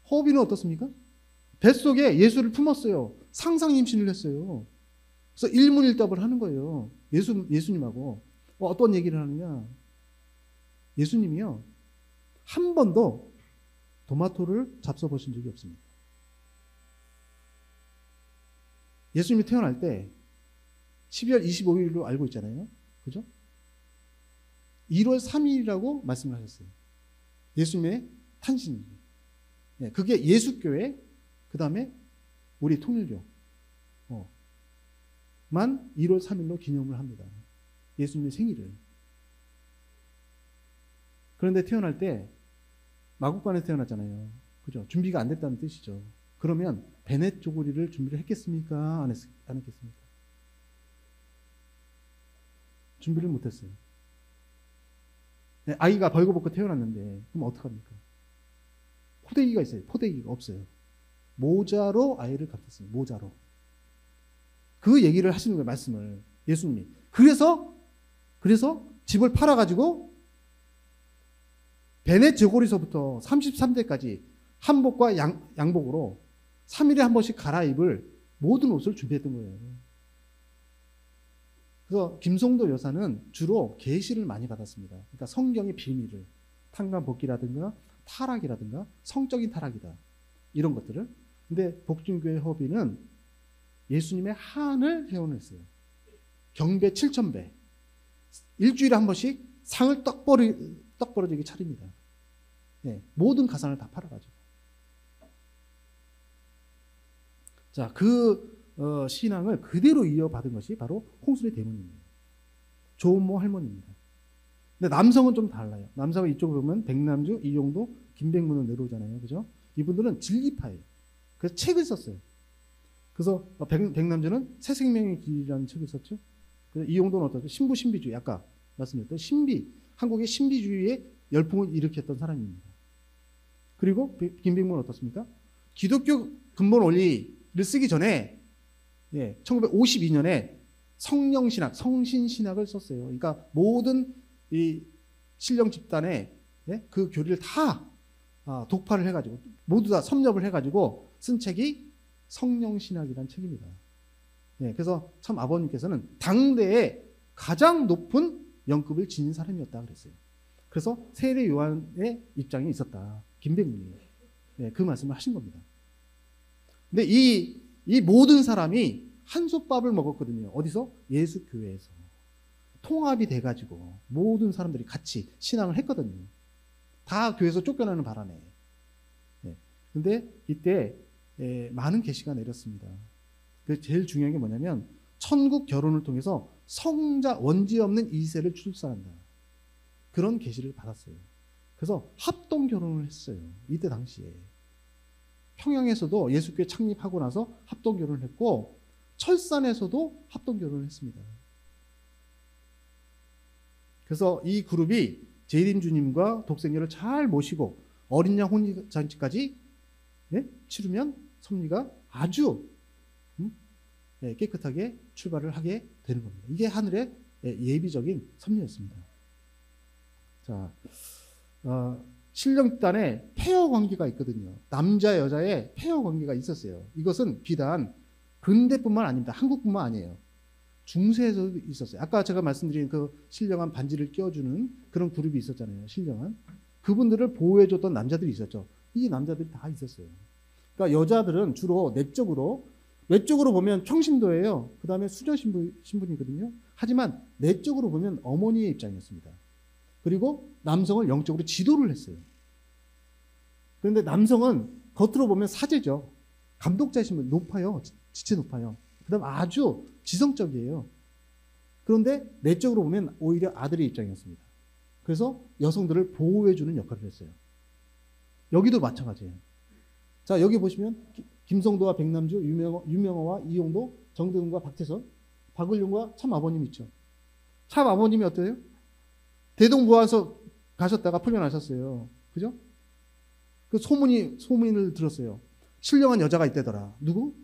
호흡이는 어떻습니까? 뱃속에 예수를 품었어요. 상상 임신을 했어요. 그래서 일문일답을 하는 거예요. 예수님하고. 어떤 얘기를 하느냐. 예수님이요. 한 번도 도마토를 잡숴보신 적이 없습니다. 예수님이 태어날 때 12월 25일로 알고 있잖아요. 그죠? 1월 3일이라고 말씀을 하셨어요. 예수님의 탄신일. 그게 예수교회, 그 다음에 우리 통일교. 만 1월 3일로 기념을 합니다. 예수님의 생일을. 그런데 태어날 때 마국간에 태어났잖아요. 그죠? 준비가 안 됐다는 뜻이죠. 그러면 베넷 조고리를 준비를 했겠습니까? 안 했겠습니까? 준비를 못했어요. 아이가 벌거벗고 태어났는데 그럼 어떡합니까? 포대기가 있어요. 포대기가 없어요. 모자로 아이를 감쌌어요. 모자로. 그 얘기를 하시는 거예요. 말씀을. 예수님이. 그래서 집을 팔아가지고 베넷 저고리서부터 33대까지 한복과 양복으로 3일에 한 번씩 갈아입을 모든 옷을 준비했던 거예요. 그래서 김송도 여사는 주로 계시를 많이 받았습니다. 그러니까 성경의 비밀을, 탕감복기라든가 타락이라든가 성적인 타락이다. 이런 것들을. 근데 복중교회 허비는 예수님의 한을 회원했어요. 경배 7,000배. 일주일에 한 번씩 상을 떡 벌어지게 차립니다. 모든 가산을 다 팔아가지고. 자, 그 신앙을 그대로 이어받은 것이 바로 홍순의 대문입니다. 조은모 할머니입니다. 근데 남성은 좀 달라요. 남성은 이쪽으로 보면 백남주, 이용도, 김백문으로 내려오잖아요. 그죠? 이분들은 진리파예요. 그래서 책을 썼어요. 그래서 백남주는 새 생명의 길이라는 책을 썼죠. 그래서 이용도는 어떻게 신부 신비주의 아까 말씀드렸던 신비 한국의 신비주의의 열풍을 일으켰던 사람입니다. 그리고 김백문은 어떻습니까? 기독교 근본 원리를 쓰기 전에 1952년에 성령신학, 성신신학을 썼어요. 그러니까 모든 이 신령 집단의 그 교리를 다 독파를 해가지고 모두 다 섭렵을 해가지고 쓴 책이 성령신학이라는 책입니다. 그래서 참 아버님께서는 당대에 가장 높은 영급을 지닌 사람이었다 그랬어요. 그래서 세례 요한의 입장이 있었다. 김백문이 그 말씀을 하신 겁니다. 근데 이 모든 사람이 한솥밥을 먹었거든요. 어디서? 예수교회에서. 통합이 돼가지고 모든 사람들이 같이 신앙을 했거든요. 다 교회에서 쫓겨나는 바람에. 근데 이때 많은 계시가 내렸습니다. 그 제일 중요한 게 뭐냐면 천국 결혼을 통해서 성자 원죄 없는 이세를 출산한다. 그런 계시를 받았어요. 그래서 합동 결혼을 했어요. 이때 당시에. 평양에서도 예수교회 창립하고 나서 합동 결혼을 했고 철산에서도 합동 결혼을 했습니다. 그래서 이 그룹이 재림 주님과 독생녀를 잘 모시고 어린 양 혼인잔치까지 치르면 섭리가 아주 깨끗하게 출발을 하게 되는 겁니다. 이게 하늘의 예비적인 섭리였습니다. 자, 신령단에 페어 관계가 있거든요. 남자 여자의 페어 관계가 있었어요. 이것은 비단 근대뿐만 아닙니다. 한국뿐만 아니에요. 중세에서도 있었어요. 아까 제가 말씀드린 그 신령한 반지를 껴주는 그런 그룹이 있었잖아요. 신령한. 그분들을 보호해줬던 남자들이 있었죠. 이 남자들이 다 있었어요. 그러니까 여자들은 주로 내적으로, 외적으로 보면 평신도예요. 그 다음에 수녀 신분이거든요. 하지만 내적으로 보면 어머니의 입장이었습니다. 그리고 남성을 영적으로 지도를 했어요. 그런데 남성은 겉으로 보면 사제죠. 감독자의 신분 높아요. 지체 높아요. 그 다음 아주 지성적이에요. 그런데 내적으로 보면 오히려 아들의 입장이었습니다. 그래서 여성들을 보호해주는 역할을 했어요. 여기도 마찬가지예요. 자, 여기 보시면 김성도와 백남주, 유명화와 이용도, 정대훈과 박태선, 박을용과 참 아버님 있죠. 참 아버님이 어때요? 대동보안서 가셨다가 풀려나셨어요. 그죠? 그 소문을 들었어요. 신령한 여자가 있다더라. 누구?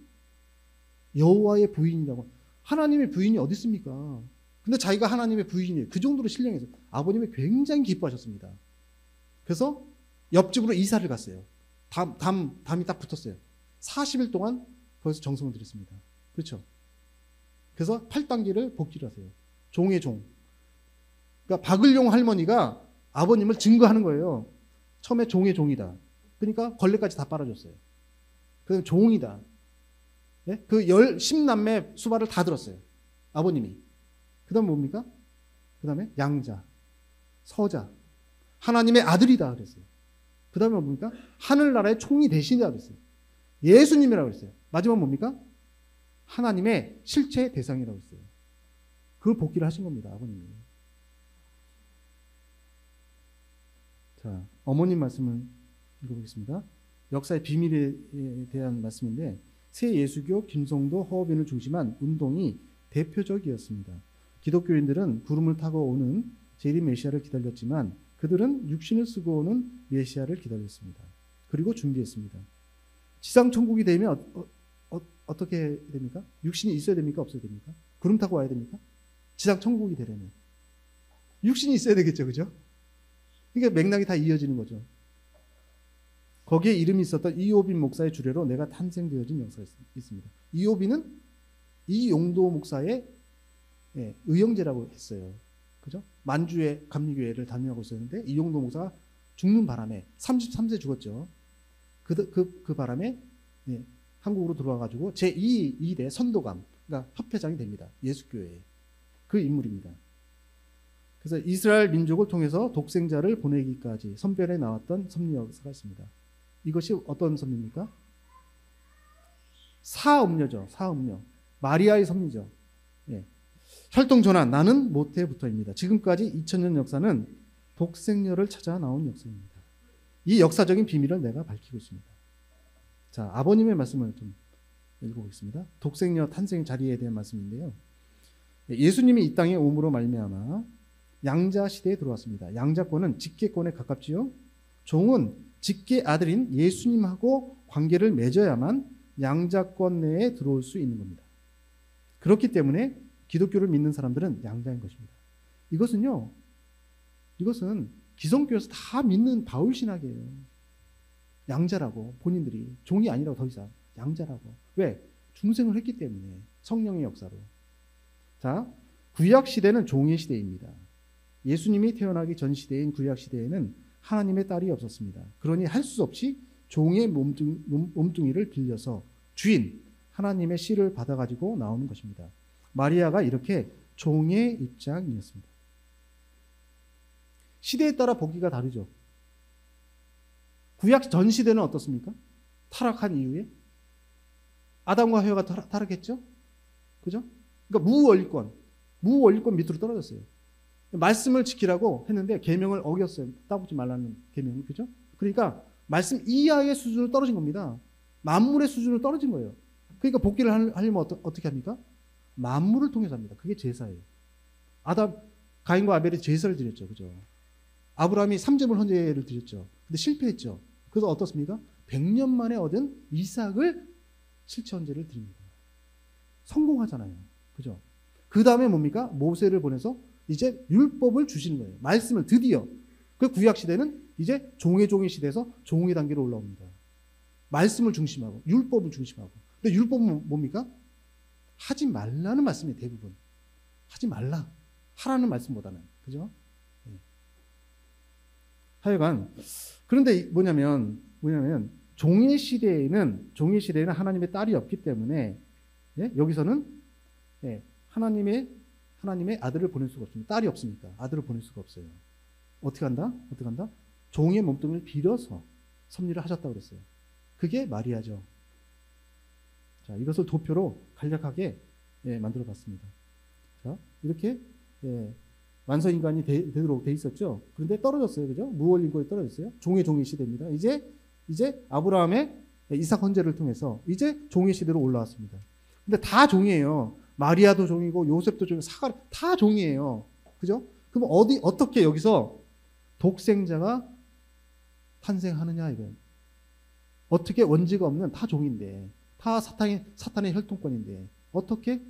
여호와의 부인이라고. 하나님의 부인이 어디 있습니까? 근데 자기가 하나님의 부인이에요. 그 정도로 신령해서 아버님이 굉장히 기뻐하셨습니다. 그래서 옆집으로 이사를 갔어요. 담이 딱 붙었어요. 40일 동안 거기서 정성을 들였습니다. 그렇죠? 그래서 8단계를 복귀를 하세요. 종의 종. 그러니까 박을용 할머니가 아버님을 증거하는 거예요. 처음에 종의 종이다. 그러니까 걸레까지 다 빨아줬어요. 그다음에 종이다. 그 10남매 수발을 다 들었어요. 아버님이. 그 다음 뭡니까? 그 다음에 양자, 서자, 하나님의 아들이다 그랬어요. 그 다음에 뭡니까? 하늘나라의 총리 대신이다 그랬어요. 예수님이라고 그랬어요. 마지막 뭡니까? 하나님의 실체 대상이라고 했어요. 그 복귀를 하신 겁니다. 아버님이. 자, 어머님 말씀을 읽어보겠습니다. 역사의 비밀에 대한 말씀인데 새 예수교, 김성도, 허업인을 중심한 운동이 대표적이었습니다. 기독교인들은 구름을 타고 오는 재림 메시아를 기다렸지만 그들은 육신을 쓰고 오는 메시아를 기다렸습니다. 그리고 준비했습니다. 지상 천국이 되면 어떻게 됩니까? 육신이 있어야 됩니까? 없어야 됩니까? 구름 타고 와야 됩니까? 지상 천국이 되려면 육신이 있어야 되겠죠, 그죠? 이게 맥락이 다 이어지는 거죠. 거기에 이름이 있었던 이오빈 목사의 주례로 내가 탄생되어진 역사가 있습니다. 이오빈은 이용도 목사의 의형제라고 했어요. 그죠? 만주의 감리교회를 담임하고 있었는데 이용도 목사가 죽는 바람에 33세 죽었죠. 그 바람에 한국으로 들어와가지고 제2대 선도감, 그러니까 협회장이 됩니다. 예수교회에. 그 인물입니다. 그래서 이스라엘 민족을 통해서 독생자를 보내기까지 선별해 나왔던 섭리 역사가 있습니다. 이것이 어떤 섭리입니까? 사음녀죠. 사음녀. 마리아의 섭리죠. 혈통전환 나는 모태부터입니다. 지금까지 2000년 역사는 독생녀를 찾아 나온 역사입니다. 이 역사적인 비밀을 내가 밝히고 있습니다. 자, 아버님의 말씀을 좀 읽어보겠습니다. 독생녀 탄생 자리에 대한 말씀인데요. 예수님이 이 땅에 오므로 말미암아 양자 시대에 들어왔습니다. 양자권은 직계권에 가깝지요. 종은 직계 아들인 예수님하고 관계를 맺어야만 양자권 내에 들어올 수 있는 겁니다. 그렇기 때문에 기독교를 믿는 사람들은 양자인 것입니다. 이것은 기성교에서 다 믿는 바울 신학이에요. 양자라고, 본인들이 종이 아니라고, 더 이상 양자라고. 왜? 중생을 했기 때문에, 성령의 역사로. 자, 구약 시대는 종의 시대입니다. 예수님이 태어나기 전 시대인 구약 시대에는 하나님의 딸이 없었습니다. 그러니 할 수 없이 종의 몸뚱이를 빌려서 주인 하나님의 씨를 받아가지고 나오는 것입니다. 마리아가 이렇게 종의 입장이었습니다. 시대에 따라 보기가 다르죠. 구약 전 시대는 어떻습니까? 타락한 이후에 아담과 하와가 타락했죠. 그죠? 그러니까 무원리권 밑으로 떨어졌어요. 말씀을 지키라고 했는데 계명을 어겼어요. 따먹지 말라는 계명을. 그죠? 그러니까 말씀 이하의 수준으로 떨어진 겁니다. 만물의 수준으로 떨어진 거예요. 그러니까 복귀를 하려면 어떻게 합니까? 만물을 통해서 합니다. 그게 제사예요. 가인과 아벨이 제사를 드렸죠. 그죠? 아브라함이 3제물 헌제를 드렸죠. 근데 실패했죠. 그래서 어떻습니까? 100년 만에 얻은 이삭을 실체 헌제를 드립니다. 성공하잖아요. 그죠? 그 다음에 뭡니까? 모세를 보내서 이제 율법을 주시는 거예요. 말씀을 드디어. 그 구약 시대는 이제 종의 시대에서 종의 단계로 올라옵니다. 말씀을 중심하고 율법을 중심하고. 근데 율법은 뭡니까? 하지 말라는 말씀이 대부분. 하지 말라. 하라는 말씀보다는. 그죠? 네. 하여간 그런데 뭐냐면 종의 시대에는 하나님의 딸이 없기 때문에 여기서는 하나님의 아들을 보낼 수가 없습니다. 딸이 없으니까 아들을 보낼 수가 없어요. 어떻게 한다? 종의 몸뚱이를 빌어서 섭리를 하셨다고 그랬어요. 그게 마리아죠. 자, 이것을 도표로 간략하게 만들어 봤습니다. 자, 이렇게 완성인간이 되도록 돼 있었죠. 그런데 떨어졌어요. 그죠? 무원인권이 떨어졌어요. 종의 시대입니다. 이제 아브라함의 이삭 헌제를 통해서 이제 종의 시대로 올라왔습니다. 근데 다 종이에요. 마리아도 종이고 요셉도 종이고 사가랴 다 종이에요. 그죠? 그럼 어떻게 여기서 독생자가 탄생하느냐 이거예요. 어떻게 원죄가 없는 다 종인데 다 사탄의 혈통권인데 어떻게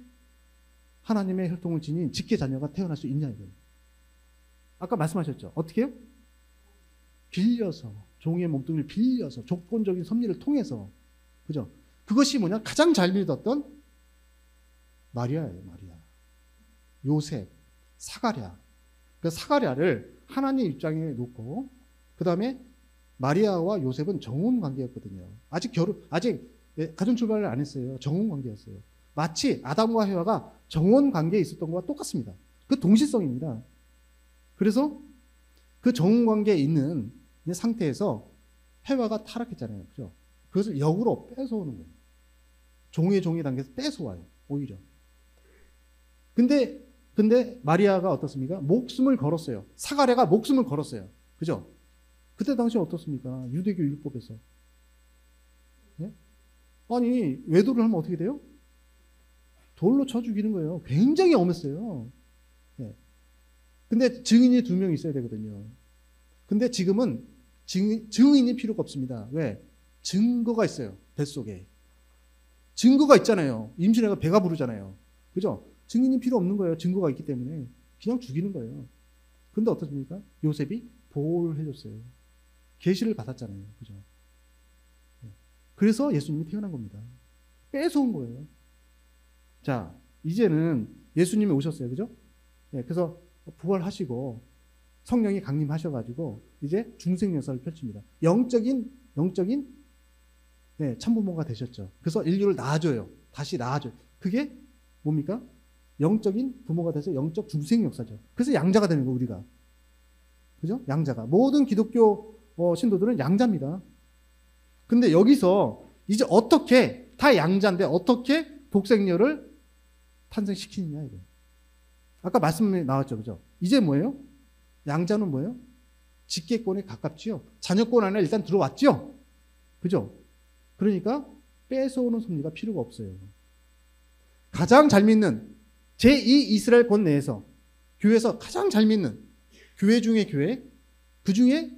하나님의 혈통을 지닌 직계 자녀가 태어날 수 있냐 이거예요. 아까 말씀하셨죠. 어떻게 해요? 빌려서 종의 몸뚱이를 빌려서 조건적인 섭리를 통해서 그죠? 그것이 뭐냐? 가장 잘 믿었던 마리아예요. 마리아. 요셉, 사가랴. 그 사가랴를 하나님 입장에 놓고 그 다음에 마리아와 요셉은 정혼 관계였거든요. 아직 가정 출발을 안 했어요. 정혼 관계였어요. 마치 아담과 해와가 정혼 관계에 있었던 것과 똑같습니다. 그 동시성입니다. 그래서 그 정혼 관계에 있는 상태에서 해와가 타락했잖아요. 그죠? 그것을 역으로 뺏어오는 거예요. 종의 단계에서 뺏어와요. 오히려. 근데 마리아가 어떻습니까? 목숨을 걸었어요. 사가랴가 목숨을 걸었어요. 그죠? 그때 당시 어떻습니까? 유대교 율법에서. 네? 아니, 외도를 하면 어떻게 돼요? 돌로 쳐 죽이는 거예요. 굉장히 엄했어요. 네. 근데 증인이 2명 있어야 되거든요. 근데 지금은 증인이 필요가 없습니다. 왜? 증거가 있어요. 뱃속에. 증거가 있잖아요. 임신해가 배가 부르잖아요. 그죠? 증인이 필요 없는 거예요. 증거가 있기 때문에. 그냥 죽이는 거예요. 근데 어떻습니까? 요셉이 보호를 해줬어요. 계시를 받았잖아요. 그죠? 그래서 예수님이 태어난 겁니다. 뺏어온 거예요. 자, 이제는 예수님이 오셨어요. 그죠? 그래서 부활하시고 성령이 강림하셔가지고 이제 중생 역사를 펼칩니다. 영적인 참부모가 되셨죠. 그래서 인류를 낳아줘요. 다시 낳아줘요. 그게 뭡니까? 영적인 부모가 돼서 영적 중생 역사죠. 그래서 양자가 되는 거 우리가. 그죠? 양자가. 모든 기독교 신도들은 양자입니다. 근데 여기서 이제 어떻게 다 양자인데 어떻게 독생녀를 탄생시키느냐 이거. 아까 말씀이 나왔죠. 그죠? 이제 뭐예요? 양자는 뭐예요? 직계권에 가깝지요. 자녀권 안에 일단 들어왔죠. 그죠? 그러니까 뺏어오는 섭리가 필요가 없어요. 가장 잘 믿는 제2 이스라엘권 내에서 교회에서 가장 잘 믿는 교회 중에 교회, 그 중에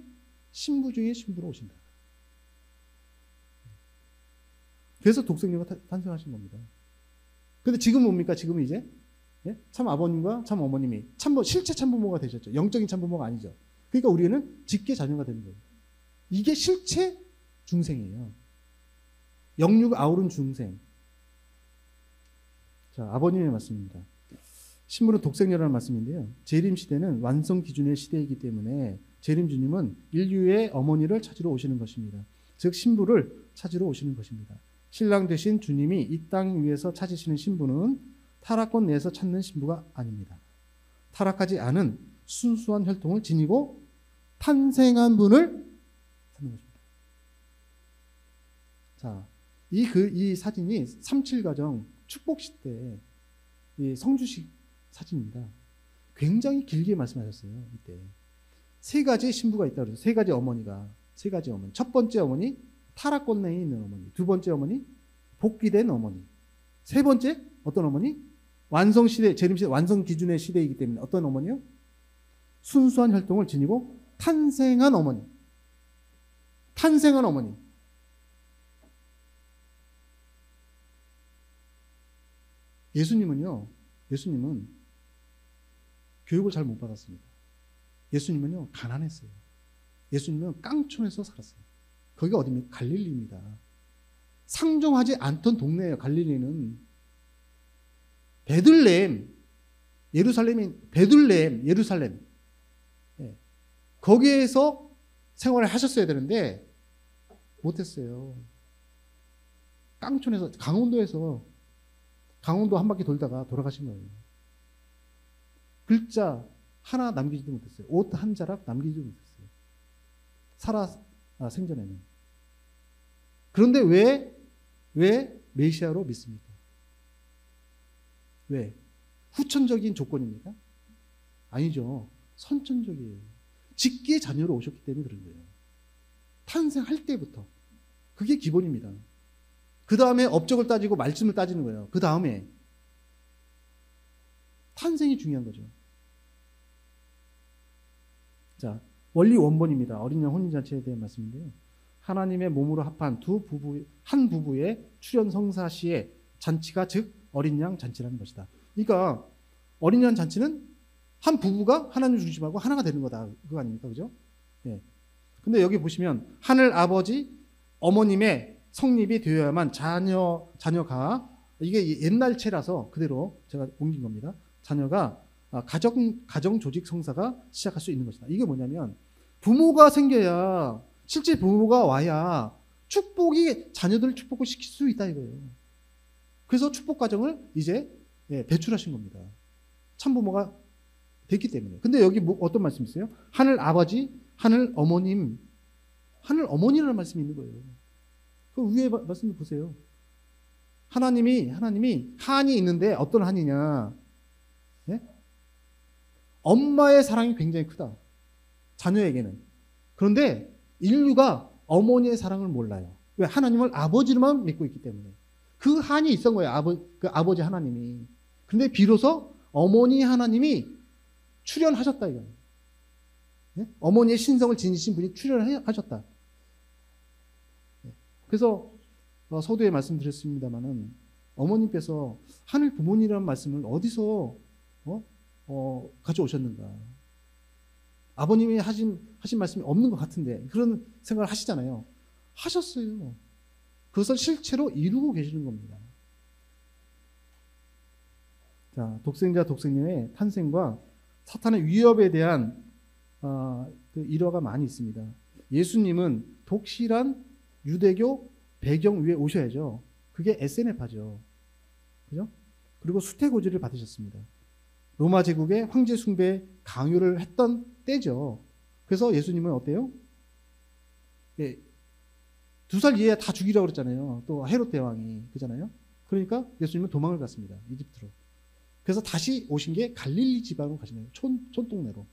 신부 중에 신부로 오신다. 그래서 독생녀가 탄생하신 겁니다. 근데 지금 뭡니까? 지금은 이제 참 아버님과 참 어머님이 실제 참부모가 되셨죠. 영적인 참부모가 아니죠. 그러니까 우리는 직계 자녀가 되는 거예요. 이게 실체 중생이에요. 영육 아우른 중생. 자, 아버님의 말씀입니다. 신부는 독생녀라는 말씀인데요. 재림 시대는 완성 기준의 시대이기 때문에 재림 주님은 인류의 어머니를 찾으러 오시는 것입니다. 즉 신부를 찾으러 오시는 것입니다. 신랑 되신 주님이 이 땅 위에서 찾으시는 신부는 타락권 내에서 찾는 신부가 아닙니다. 타락하지 않은 순수한 혈통을 지니고 탄생한 분을 찾는 것입니다. 자, 이 사진이 37가정 축복식 때 이 성주식 사진입니다. 굉장히 길게 말씀하셨어요. 이때 세 가지 신부가 있다고 그래서 세 가지 어머니. 첫 번째 어머니 타락권 내에 있는 어머니, 두 번째 어머니 복귀된 어머니, 세 번째 어떤 어머니? 완성 시대, 재림 시대, 완성 기준의 시대이기 때문에 어떤 어머니요? 순수한 혈통을 지니고 탄생한 어머니. 탄생한 어머니. 예수님은 교육을 잘 못 받았습니다. 예수님은요 가난했어요. 예수님은 깡촌에서 살았어요. 거기가 어디입니까? 갈릴리입니다. 상종하지 않던 동네예요. 갈릴리는 베들레헴, 예루살렘. 네. 거기에서 생활을 하셨어야 되는데 못했어요. 깡촌에서 강원도 한 바퀴 돌다가 돌아가신 거예요. 글자 하나 남기지도 못했어요. 옷 한 자락 남기지도 못했어요. 생전에는. 그런데 왜 메시아로 믿습니까? 왜? 후천적인 조건입니까? 아니죠. 선천적이에요. 직계 자녀로 오셨기 때문에 그런 거예요. 탄생할 때부터. 그게 기본입니다. 그 다음에 업적을 따지고 말씀을 따지는 거예요. 그 다음에 탄생이 중요한 거죠. 자, 원리 원본입니다. 어린 양 혼인잔치에 대한 말씀인데요. 하나님의 몸으로 합한 한 부부의 출현 성사 시의 잔치가 즉 어린 양 잔치라는 것이다. 그러니까 어린 양 잔치는 한 부부가 하나님 중심하고 하나가 되는 거다. 그거 아닙니까? 그죠? 예. 근데 여기 보시면 하늘 아버지 어머님의 성립이 되어야만 자녀가 이게 옛날체라서 그대로 제가 옮긴 겁니다. 자녀가 가정 조직 성사가 시작할 수 있는 것이다. 이게 뭐냐면 부모가 생겨야 실제 부모가 와야 자녀들을 축복을 시킬 수 있다 이거예요. 그래서 축복 과정을 이제 배출하신 겁니다. 참부모가 됐기 때문에. 근데 여기 어떤 말씀이 있어요? 하늘 아버지, 하늘 어머님, 하늘 어머니라는 말씀이 있는 거예요. 그 위에 말씀을 보세요. 하나님이 한이 있는데 어떤 한이냐? 예? 엄마의 사랑이 굉장히 크다. 자녀에게는. 그런데 인류가 어머니의 사랑을 몰라요. 왜? 하나님을 아버지로만 믿고 있기 때문에. 그 한이 있었던 거예요. 그 아버지 하나님이. 근데 비로소 어머니 하나님이 출현하셨다 이거예요. 예? 어머니의 신성을 지니신 분이 출현하셨다. 그래서 서두에 말씀드렸습니다마는 어머님께서 하늘 부모님이라는 말씀을 어디서 가져오셨는가? 아버님이 하신 말씀이 없는 것 같은데 그런 생각을 하시잖아요. 하셨어요. 그것을 실체로 이루고 계시는 겁니다. 자, 독생녀의 탄생과 사탄의 위협에 대한 그 일화가 많이 있습니다. 예수님은 독실한 유대교 배경 위에 오셔야죠. 그게 SNF죠. 그죠? 그리고 수태고지를 받으셨습니다. 로마 제국의 황제 숭배 강요를 했던 때죠. 그래서 예수님은 어때요? 2살 이하야 다 죽이라고 그랬잖아요. 또 헤롯 대왕이 그잖아요. 그러니까 예수님은 도망을 갔습니다. 이집트로. 그래서 다시 오신 게 갈릴리 지방으로 가신 거예요. 촌동네로.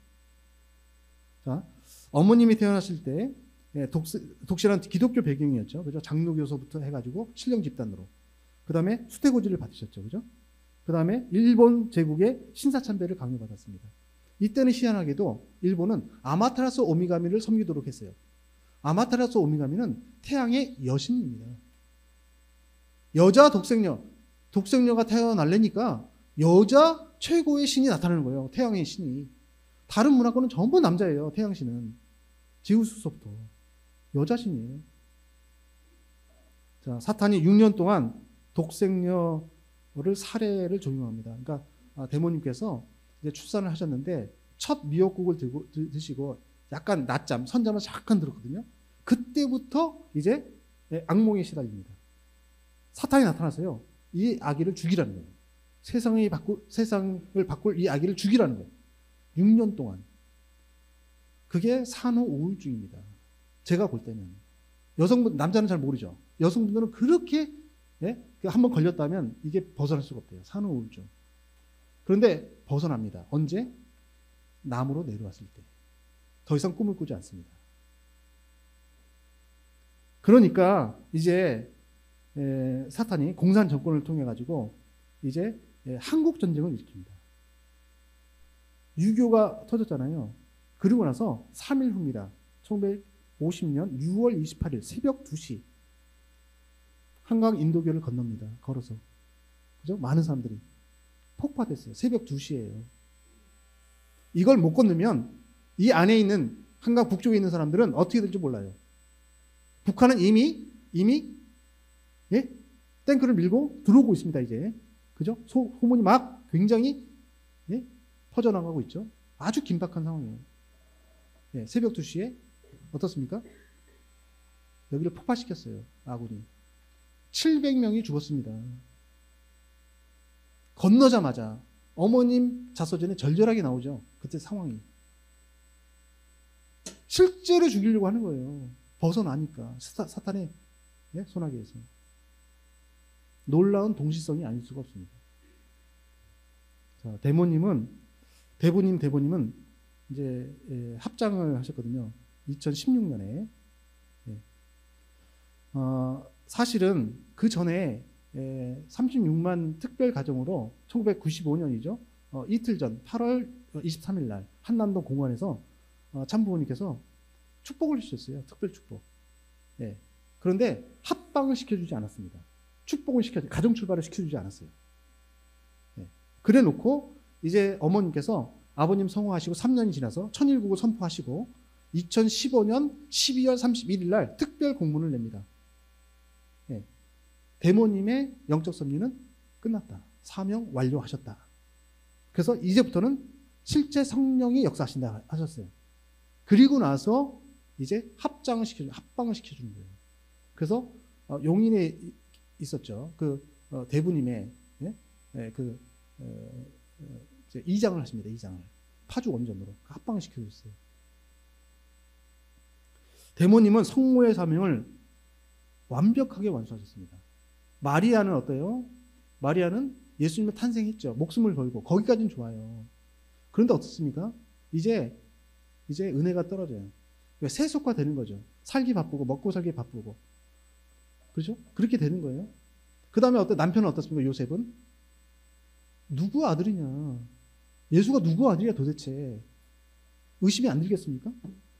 자, 어머님이 태어나실 때 독실한 기독교 배경이었죠. 그죠? 장로교서부터 해가지고 신령 집단으로. 그 다음에 수태고지를 받으셨죠. 그죠? 그 그 다음에 일본 제국의 신사참배를 강요받았습니다. 이때는 희한하게도 일본은 아마테라스 오미가미를 섬기도록 했어요. 아마테라스 오미가미는 태양의 여신입니다. 여자 독생녀가 태어날래니까 여자 최고의 신이 나타나는 거예요. 태양의 신이. 다른 문화권은 전부 남자예요. 태양신은. 제우스서부터 여자 신이에요. 자, 사탄이 6년 동안 독생녀를 살해를 종용합니다. 그러니까 대모님께서 이제 출산을 하셨는데 첫 미역국을 드시고 약간 낮잠, 선잠을 잠깐 들었거든요. 그때부터 이제 악몽에 시달립니다. 사탄이 나타나서요. 이 아기를 죽이라는 거예요. 세상을 바꿀 이 아기를 죽이라는 거예요. 6년 동안. 그게 산후 우울증입니다. 제가 볼 때는. 남자는 잘 모르죠. 여성분들은 그렇게 한번 걸렸다면 이게 벗어날 수가 없대요. 산후 우울증. 그런데 벗어납니다. 언제? 남으로 내려왔을 때. 더 이상 꿈을 꾸지 않습니다. 그러니까 이제 사탄이 공산 정권을 통해 가지고 이제 한국 전쟁을 일으킵니다. 유교가 터졌잖아요. 그리고 나서 3일 후입니다. 1950년 6월 28일 새벽 2시 한강 인도교를 건넙니다. 걸어서. 그죠? 많은 사람들이 폭파됐어요. 새벽 2시예요. 이걸 못 건너면 이 안에 있는 한강 북쪽에 있는 사람들은 어떻게 될지 몰라요. 북한은 이미 탱크를 밀고 들어오고 있습니다. 이제. 그죠? 소문이 막 굉장히 퍼져나가고 있죠. 아주 긴박한 상황이에요. 새벽 2시에 어떻습니까? 여기를 폭파시켰어요. 아군이. 700명이 죽었습니다. 건너자마자 어머님 자서전에 절절하게 나오죠. 그때 상황이. 실제로 죽이려고 하는 거예요. 벗어나니까. 사탄의 소나기에서. 놀라운 동시성이 아닐 수가 없습니다. 자, 대모님은 이제 합장을 하셨거든요. 2016년에. 사실은 그 전에 36만 특별 가정으로 1995년이죠. 이틀 전 8월 23일 날 한남동 공원에서 참부모님께서 축복을 해주셨어요. 특별 축복. 그런데 합방을 시켜주지 않았습니다. 가정 출발을 시켜주지 않았어요. 그래 놓고 이제 어머님께서 아버님 성화하시고 3년이 지나서 천일국을 선포하시고 2015년 12월 31일 날 특별 공문을 냅니다. 대모님의 영적 섭리는 끝났다. 사명 완료하셨다. 그래서 이제부터는 실제 성령이 역사하신다 하셨어요. 그리고 나서 이제 합방을 시켜주는 거예요. 그래서 용인에 있었죠. 그 대부님의 이제 이장을 하십니다. 이장을 파주 원전으로 합방을 시켜줬어요. 대모님은 성모의 사명을 완벽하게 완수하셨습니다. 마리아는 어때요? 마리아는 예수님을 탄생했죠. 목숨을 걸고 거기까지는 좋아요. 그런데 어떻습니까? 이제 은혜가 떨어져요. 세속화되는 거죠. 살기 바쁘고 먹고 살기 바쁘고 그렇죠? 그렇게 되는 거예요. 그 다음에 남편은 어떻습니까? 요셉은 누구 아들이냐? 예수가 누구 아들이야 도대체? 의심이 안 들겠습니까?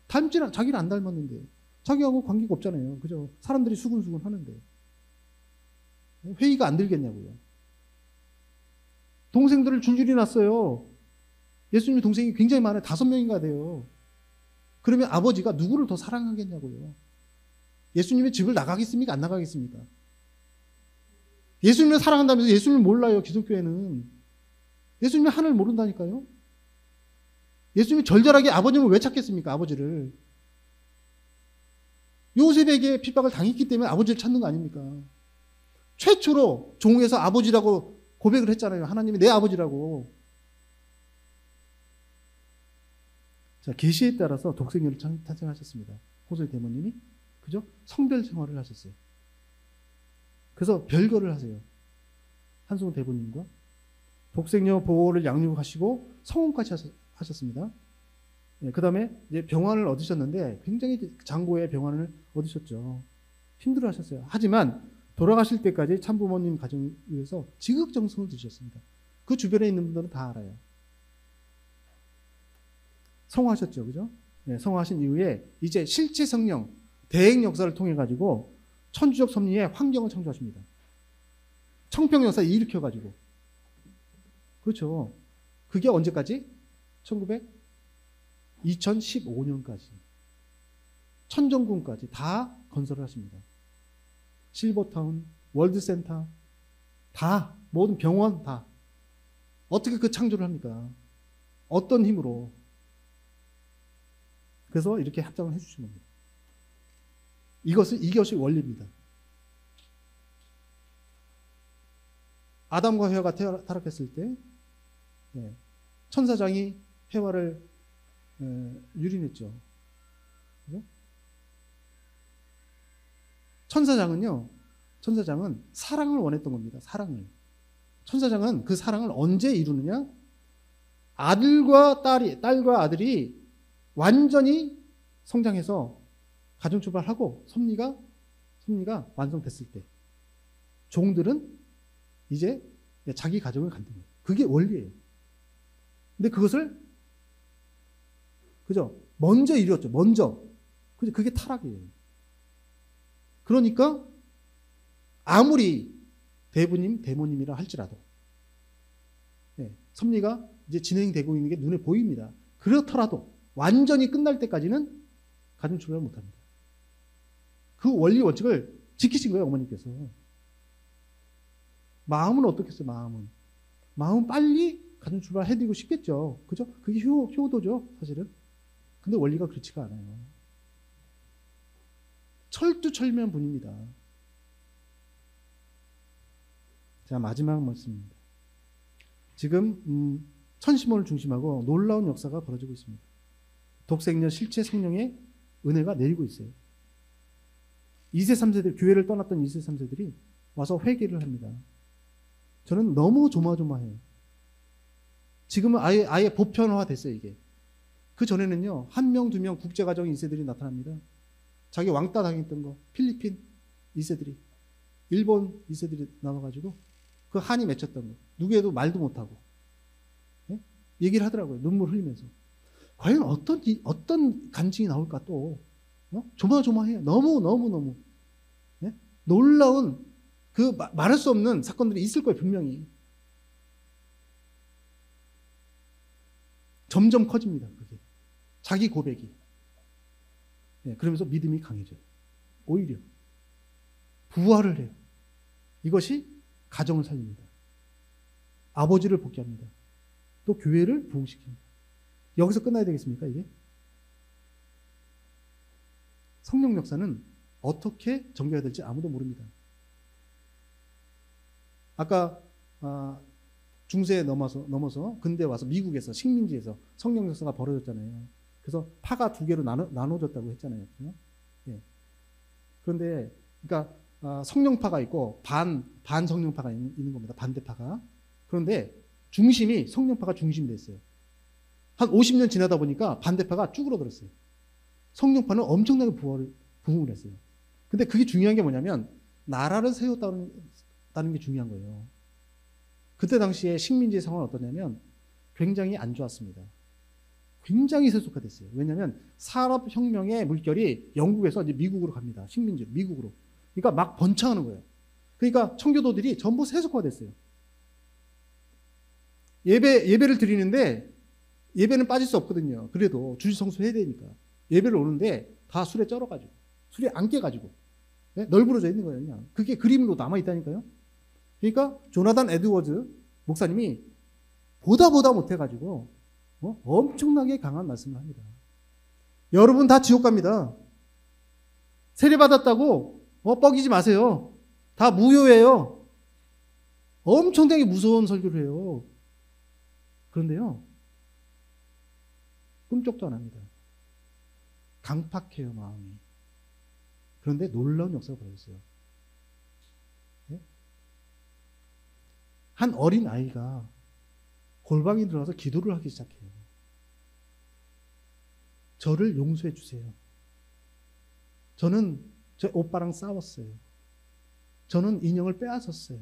자기를 안 닮았는데 자기하고 관계가 없잖아요. 그죠? 사람들이 수근수근 하는데 회의가 안 들겠냐고요. 동생들을 줄줄이 낳았어요. 예수님의 동생이 굉장히 많아요. 5명인가 돼요. 그러면 아버지가 누구를 더 사랑하겠냐고요. 예수님의 집을 나가겠습니까? 안 나가겠습니까? 예수님을 사랑한다면서 예수님을 몰라요. 기독교에는. 예수님의 하늘을 모른다니까요. 예수님이 절절하게 아버님을 왜 찾겠습니까? 아버지를. 요셉에게 핍박을 당했기 때문에 아버지를 찾는 거 아닙니까? 최초로 종에서 아버지라고 고백을 했잖아요. 하나님이 내 아버지라고. 자, 계시에 따라서 독생녀를 탄생하셨습니다. 호소의 대모님이. 그죠? 성별 생활을 하셨어요. 그래서 별거를 하세요. 한송은 대부님과 독생녀 보호를 양육하시고 성혼까지 하셨습니다. 그 다음에 이제 병환을 얻으셨는데 굉장히 장고의 병환을 얻으셨죠. 힘들어하셨어요. 하지만 돌아가실 때까지 참부모님 가정을 위해서 지극정성을 들으셨습니다. 그 주변에 있는 분들은 다 알아요. 성화하셨죠, 그죠? 네, 성화하신 이후에 이제 실제 성령 대행 역사를 통해 가지고 천주적 섭리의 환경을 창조하십니다. 청평 역사 일으켜 가지고. 그렇죠. 그게 언제까지? 2015년까지. 천정궁까지 다 건설을 하십니다. 실버타운, 월드센터, 다, 모든 병원 다. 어떻게 그 창조를 합니까? 어떤 힘으로? 그래서 이렇게 합장을 해주신 겁니다. 이것이 원리입니다. 아담과 해와가 타락했을 때, 천사장이 해와를 유린했죠. 그죠? 천사장은 사랑을 원했던 겁니다. 사랑을. 천사장은 그 사랑을 언제 이루느냐? 딸과 아들이 완전히 성장해서 가정 출발하고 섭리가 완성됐을 때 종들은 이제 자기 가정을 갖는 거예요. 그게 원리예요. 근데 그것을 그죠? 먼저 이뤘죠. 먼저. 그게 타락이에요. 그러니까 아무리 대모님이라 할지라도 섭리가 이제 진행되고 있는 게 눈에 보입니다. 그렇더라도 완전히 끝날 때까지는 가정 출발을 못합니다. 그 원리 원칙을 지키신 거예요, 어머님께서. 마음은 어떻겠어요, 마음은 빨리 가정 출발 해드리고 싶겠죠. 그죠? 그게 효도죠, 사실은. 근데 원리가 그렇지가 않아요. 철두철미한 분입니다. 자, 마지막 말씀입니다. 지금 천시몬을 중심하고 놀라운 역사가 벌어지고 있습니다. 독생녀 실체 성령의 은혜가 내리고 있어요. 2세 3세들, 교회를 떠났던 2세 3세들이 와서 회개를 합니다. 저는 너무 조마조마해요. 지금은 아예 보편화 됐어요, 이게. 그 전에는요, 1명, 2명 국제가정 2세들이 나타납니다. 자기 왕따 당했던 거, 필리핀 2세들이, 일본 2세들이 나와가지고 그 한이 맺혔던 거, 누구에도 말도 못하고, 얘기를 하더라고요. 눈물 흘리면서. 과연 어떤 간증이 나올까 또, 조마조마해요. 너무. 놀라운, 말할 수 없는 사건들이 있을 거예요, 분명히. 점점 커집니다, 그게. 자기 고백이. 그러면서 믿음이 강해져요. 오히려. 부활을 해요. 이것이 가정을 살립니다. 아버지를 복귀합니다. 또 교회를 부흥시킵니다. 여기서 끝나야 되겠습니까, 이게? 성령 역사는 어떻게 전개가 될지 아무도 모릅니다. 아까 중세에 넘어서 근대에 와서 미국에서 식민지에서 성령 역사가 벌어졌잖아요. 그래서 파가 2개로 나눠졌다고 했잖아요. 그렇죠? 그런데 그러니까 성령파가 있고 반 성령파가 있는 겁니다. 반대파가. 그런데 중심이 성령파가 중심이 됐어요. 한 50년 지나다 보니까 반대파가 쭈그러들었어요. 성령파는 엄청나게 부흥을 했어요. 근데 그게 중요한 게 뭐냐면 나라를 세웠다는 게 중요한 거예요. 그때 당시에 식민지의 상황은 어떠냐면 굉장히 안 좋았습니다. 굉장히 세속화됐어요. 왜냐하면 산업혁명의 물결이 영국에서 이제 미국으로 갑니다. 식민지로, 미국으로. 그러니까 막 번창하는 거예요. 그러니까 청교도들이 전부 세속화됐어요. 예배를 드리는데 예배는 빠질 수 없거든요. 그래도 주지성수 해야 되니까. 예배를 오는데 다 술에 쩔어가지고, 술에 안 깨가지고, 널브러져 있는 거예요. 그냥. 그게 그림으로 남아있다니까요. 그러니까 조나단 에드워즈 목사님이 보다 못해가지고 엄청나게 강한 말씀을 합니다. 여러분 다 지옥 갑니다. 세례받았다고 뻐기지 마세요. 다 무효예요. 엄청나게 무서운 설교를 해요. 그런데요, 꿈쩍도 안 합니다. 강팍해요, 마음이. 그런데 놀라운 역사가 벌어졌어요. 한 어린 아이가 골방에 들어가서 기도를 하기 시작해요. 저를 용서해 주세요. 저는 제 오빠랑 싸웠어요. 저는 인형을 빼앗았어요.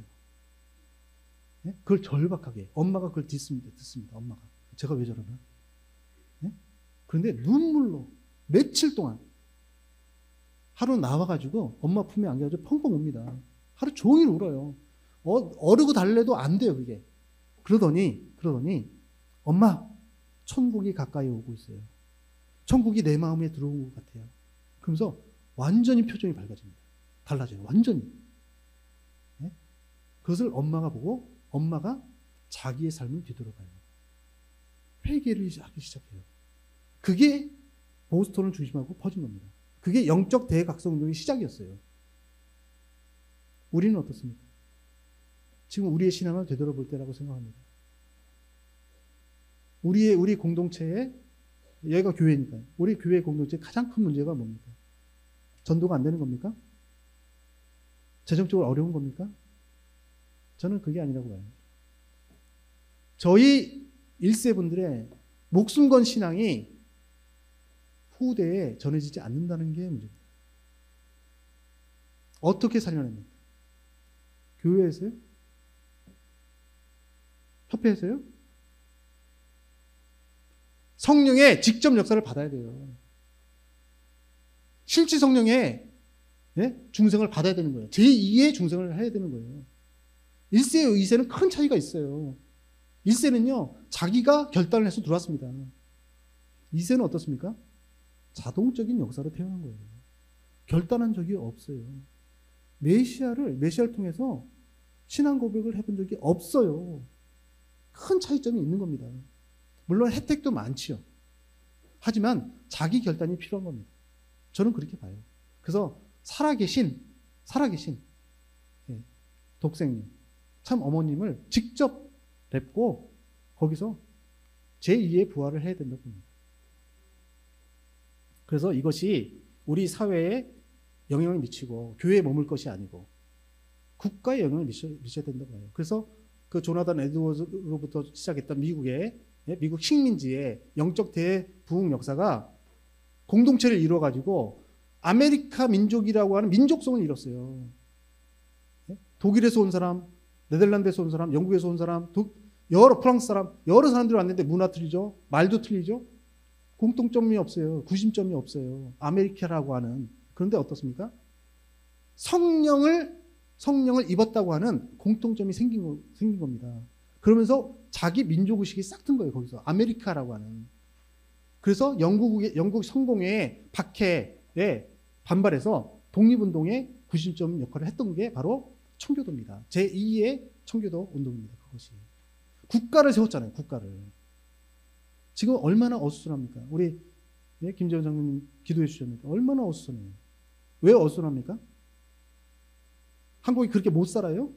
예? 그걸 절박하게 엄마가 그걸 듣습니다. 엄마가 제가 왜 저러나? 예? 그런데 눈물로 며칠 동안 하루 나와가지고 엄마 품에 안겨가지고 펑펑 웁니다. 하루 종일 울어요. 어르고 달래도 안 돼요 그게. 그러더니 엄마 천국이 가까이 오고 있어요. 천국이 내 마음에 들어온 것 같아요. 그러면서 완전히 표정이 밝아집니다. 달라져요. 완전히. 네? 그것을 엄마가 보고 엄마가 자기의 삶을 뒤돌아봐요. 회개를 하기 시작해요. 그게 보스턴을 중심하고 퍼진 겁니다. 그게 영적 대각성운동의 시작이었어요. 우리는 어떻습니까? 지금 우리의 신앙을 되돌아볼 때라고 생각합니다. 우리 공동체에, 여기가 교회니까요. 우리 교회 공동체의 가장 큰 문제가 뭡니까? 전도가 안 되는 겁니까? 재정적으로 어려운 겁니까? 저는 그게 아니라고 봐요. 저희 1세분들의 목숨 건 신앙이 후대에 전해지지 않는다는 게 문제입니다. 어떻게 살려냅니까? 교회에서요? 협회에서요? 성령의 직접 역사를 받아야 돼요. 실제 성령의 중생을 받아야 되는 거예요. 제2의 중생을 해야 되는 거예요. 1세와 2세는 큰 차이가 있어요. 1세는요, 자기가 결단을 해서 들어왔습니다. 2세는 어떻습니까? 자동적인 역사로 태어난 거예요. 결단한 적이 없어요. 메시아를 통해서 신앙 고백을 해본 적이 없어요. 큰 차이점이 있는 겁니다. 물론 혜택도 많지요. 하지만 자기 결단이 필요한 겁니다. 저는 그렇게 봐요. 그래서 살아계신 독생님, 참 어머님을 직접 뵙고 거기서 제2의 부활을 해야 된다고 봅니다. 그래서 이것이 우리 사회에 영향을 미치고 교회에 머물 것이 아니고 국가에 영향을 미쳐야 된다고 봐요. 그래서 그 조나단 에드워즈로부터 시작했던 미국 식민지의 영적 대부흥 역사가 공동체를 이루어가지고 아메리카 민족이라고 하는 민족성을 이뤘어요. 독일에서 온 사람, 네덜란드에서 온 사람, 영국에서 온 사람, 프랑스 사람, 여러 사람들이 왔는데 문화 틀리죠? 말도 틀리죠? 공통점이 없어요. 구심점이 없어요. 아메리카라고 하는. 그런데 어떻습니까? 성령을 입었다고 하는 공통점이 생긴 겁니다. 그러면서 자기 민족의식이 싹 튼 거예요. 거기서 아메리카라고 하는. 그래서 영국 성공의 박해에 반발해서 독립운동의 구심점 역할을 했던 게 바로 청교도입니다. 제2의 청교도 운동입니다. 그것이. 국가를 세웠잖아요. 국가를. 지금 얼마나 어수선합니까? 우리 김재원 장로님 기도해 주셨는데 얼마나 어수선해요. 왜 어수선합니까? 한국이 그렇게 못 살아요?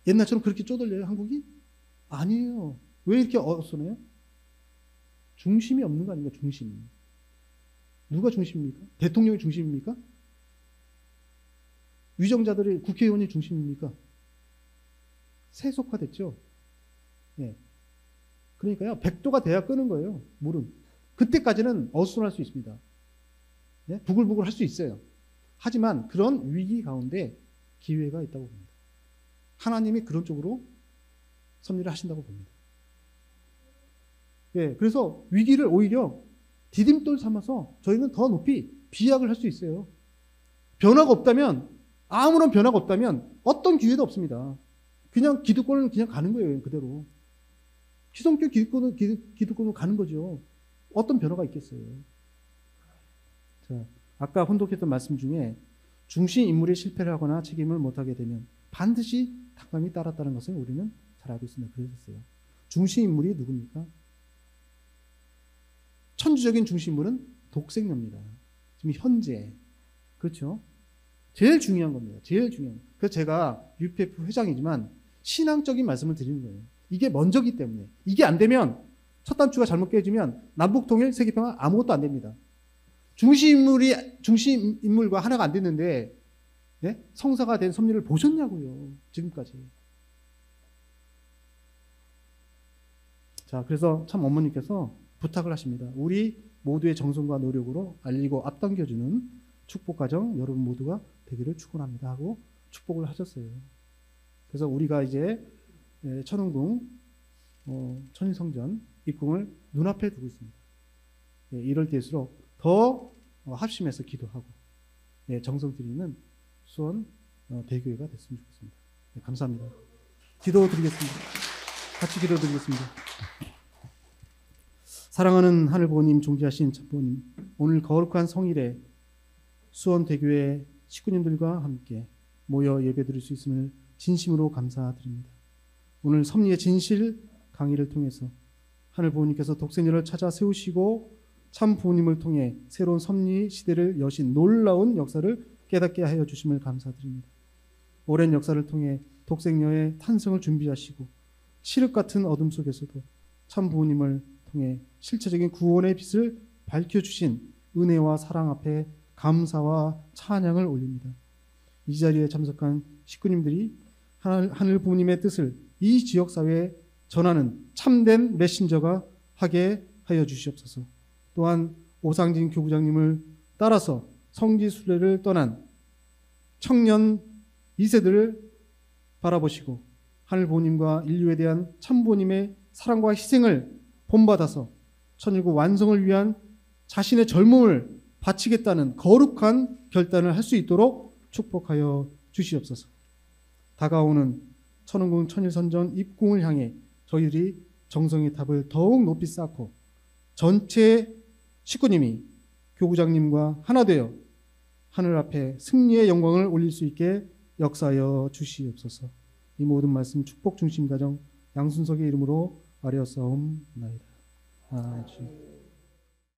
옛날처럼 그렇게 쪼들려요, 한국이? 아니에요. 왜 이렇게 어수선해요? 중심이 없는 거 아닙니까? 중심. 누가 중심입니까? 대통령이 중심입니까? 위정자들이 국회의원이 중심입니까? 세속화됐죠. 예. 그러니까요, 100도가 돼야 끄는 거예요, 물은. 그때까지는 어수선할 수 있습니다. 예? 부글부글 할 수 있어요. 하지만 그런 위기 가운데 기회가 있다고 봅니다. 하나님이 그런 쪽으로 섭리를 하신다고 봅니다. 예, 그래서 위기를 오히려 디딤돌 삼아서 저희는 더 높이 비약을 할 수 있어요. 변화가 없다면, 아무런 변화가 없다면 어떤 기회도 없습니다. 그냥 기득권은 그냥 가는 거예요, 그대로. 기성교 기득권으로 가는 거죠. 어떤 변화가 있겠어요. 자, 아까 혼독했던 말씀 중에 중심 인물이 실패를 하거나 책임을 못하게 되면 반드시 탁감이 따랐다는 것을 우리는 잘 알고 있습니다. 그랬었어요. 중심 인물이 누굽니까? 천주적인 중심 인물은 독생녀입니다. 지금 현재. 그렇죠? 제일 중요한 겁니다. 제일 중요한 거. 그래서 제가 UPF 회장이지만 신앙적인 말씀을 드리는 거예요. 이게 먼저기 때문에. 이게 안 되면 첫 단추가 잘못 깨지면 남북통일, 세계평화 아무것도 안 됩니다. 중심 인물과 하나가 안 됐는데 네? 성사가 된 섭리를 보셨냐고요. 지금까지. 자, 그래서 참 어머니께서 부탁을 하십니다. 우리 모두의 정성과 노력으로 알리고 앞당겨주는 축복 가정 여러분 모두가 되기를 축원합니다 하고 축복을 하셨어요. 그래서 우리가 이제 천운궁 천일성전 입궁을 눈앞에 두고 있습니다. 이럴 때일수록 더 합심해서 기도하고 정성 들이는 수원 대교회가 됐으면 좋겠습니다. 감사합니다. 기도드리겠습니다. 같이 기도드리겠습니다. 사랑하는 하늘부모님, 존귀하신 참부모님, 오늘 거룩한 성일에 수원 대교회 식구님들과 함께 모여 예배드릴 수 있음을 진심으로 감사드립니다. 오늘 섭리의 진실 강의를 통해서 하늘부모님께서 독생녀를 찾아 세우시고 참 부모님을 통해 새로운 섭리 시대를 여신 놀라운 역사를 깨닫게 하여 주심을 감사드립니다. 오랜 역사를 통해 독생녀의 탄생을 준비하시고 칠흑 같은 어둠 속에서도 참 부모님을 통해 실체적인 구원의 빛을 밝혀주신 은혜와 사랑 앞에 감사와 찬양을 올립니다. 이 자리에 참석한 식구님들이 하늘 부모님의 뜻을 이 지역사회에 전하는 참된 메신저가 하게 하여 주시옵소서. 또한 오상진 교구장님을 따라서 성지순례를 떠난 청년 2세들을 바라보시고 하늘 부모님과 인류에 대한 참 부모님의 사랑과 희생을 본받아서 천일국 완성을 위한 자신의 젊음을 바치겠다는 거룩한 결단을 할 수 있도록 축복하여 주시옵소서. 다가오는 천운궁 천일선전 입궁을 향해 저희들이 정성의 탑을 더욱 높이 쌓고 전체 식구님이 교구장님과 하나 되어 하늘 앞에 승리의 영광을 올릴 수 있게 역사하여 주시옵소서. 이 모든 말씀 축복 중심 가정 양순석의 이름으로 아뢰었사옵나이다. 아멘.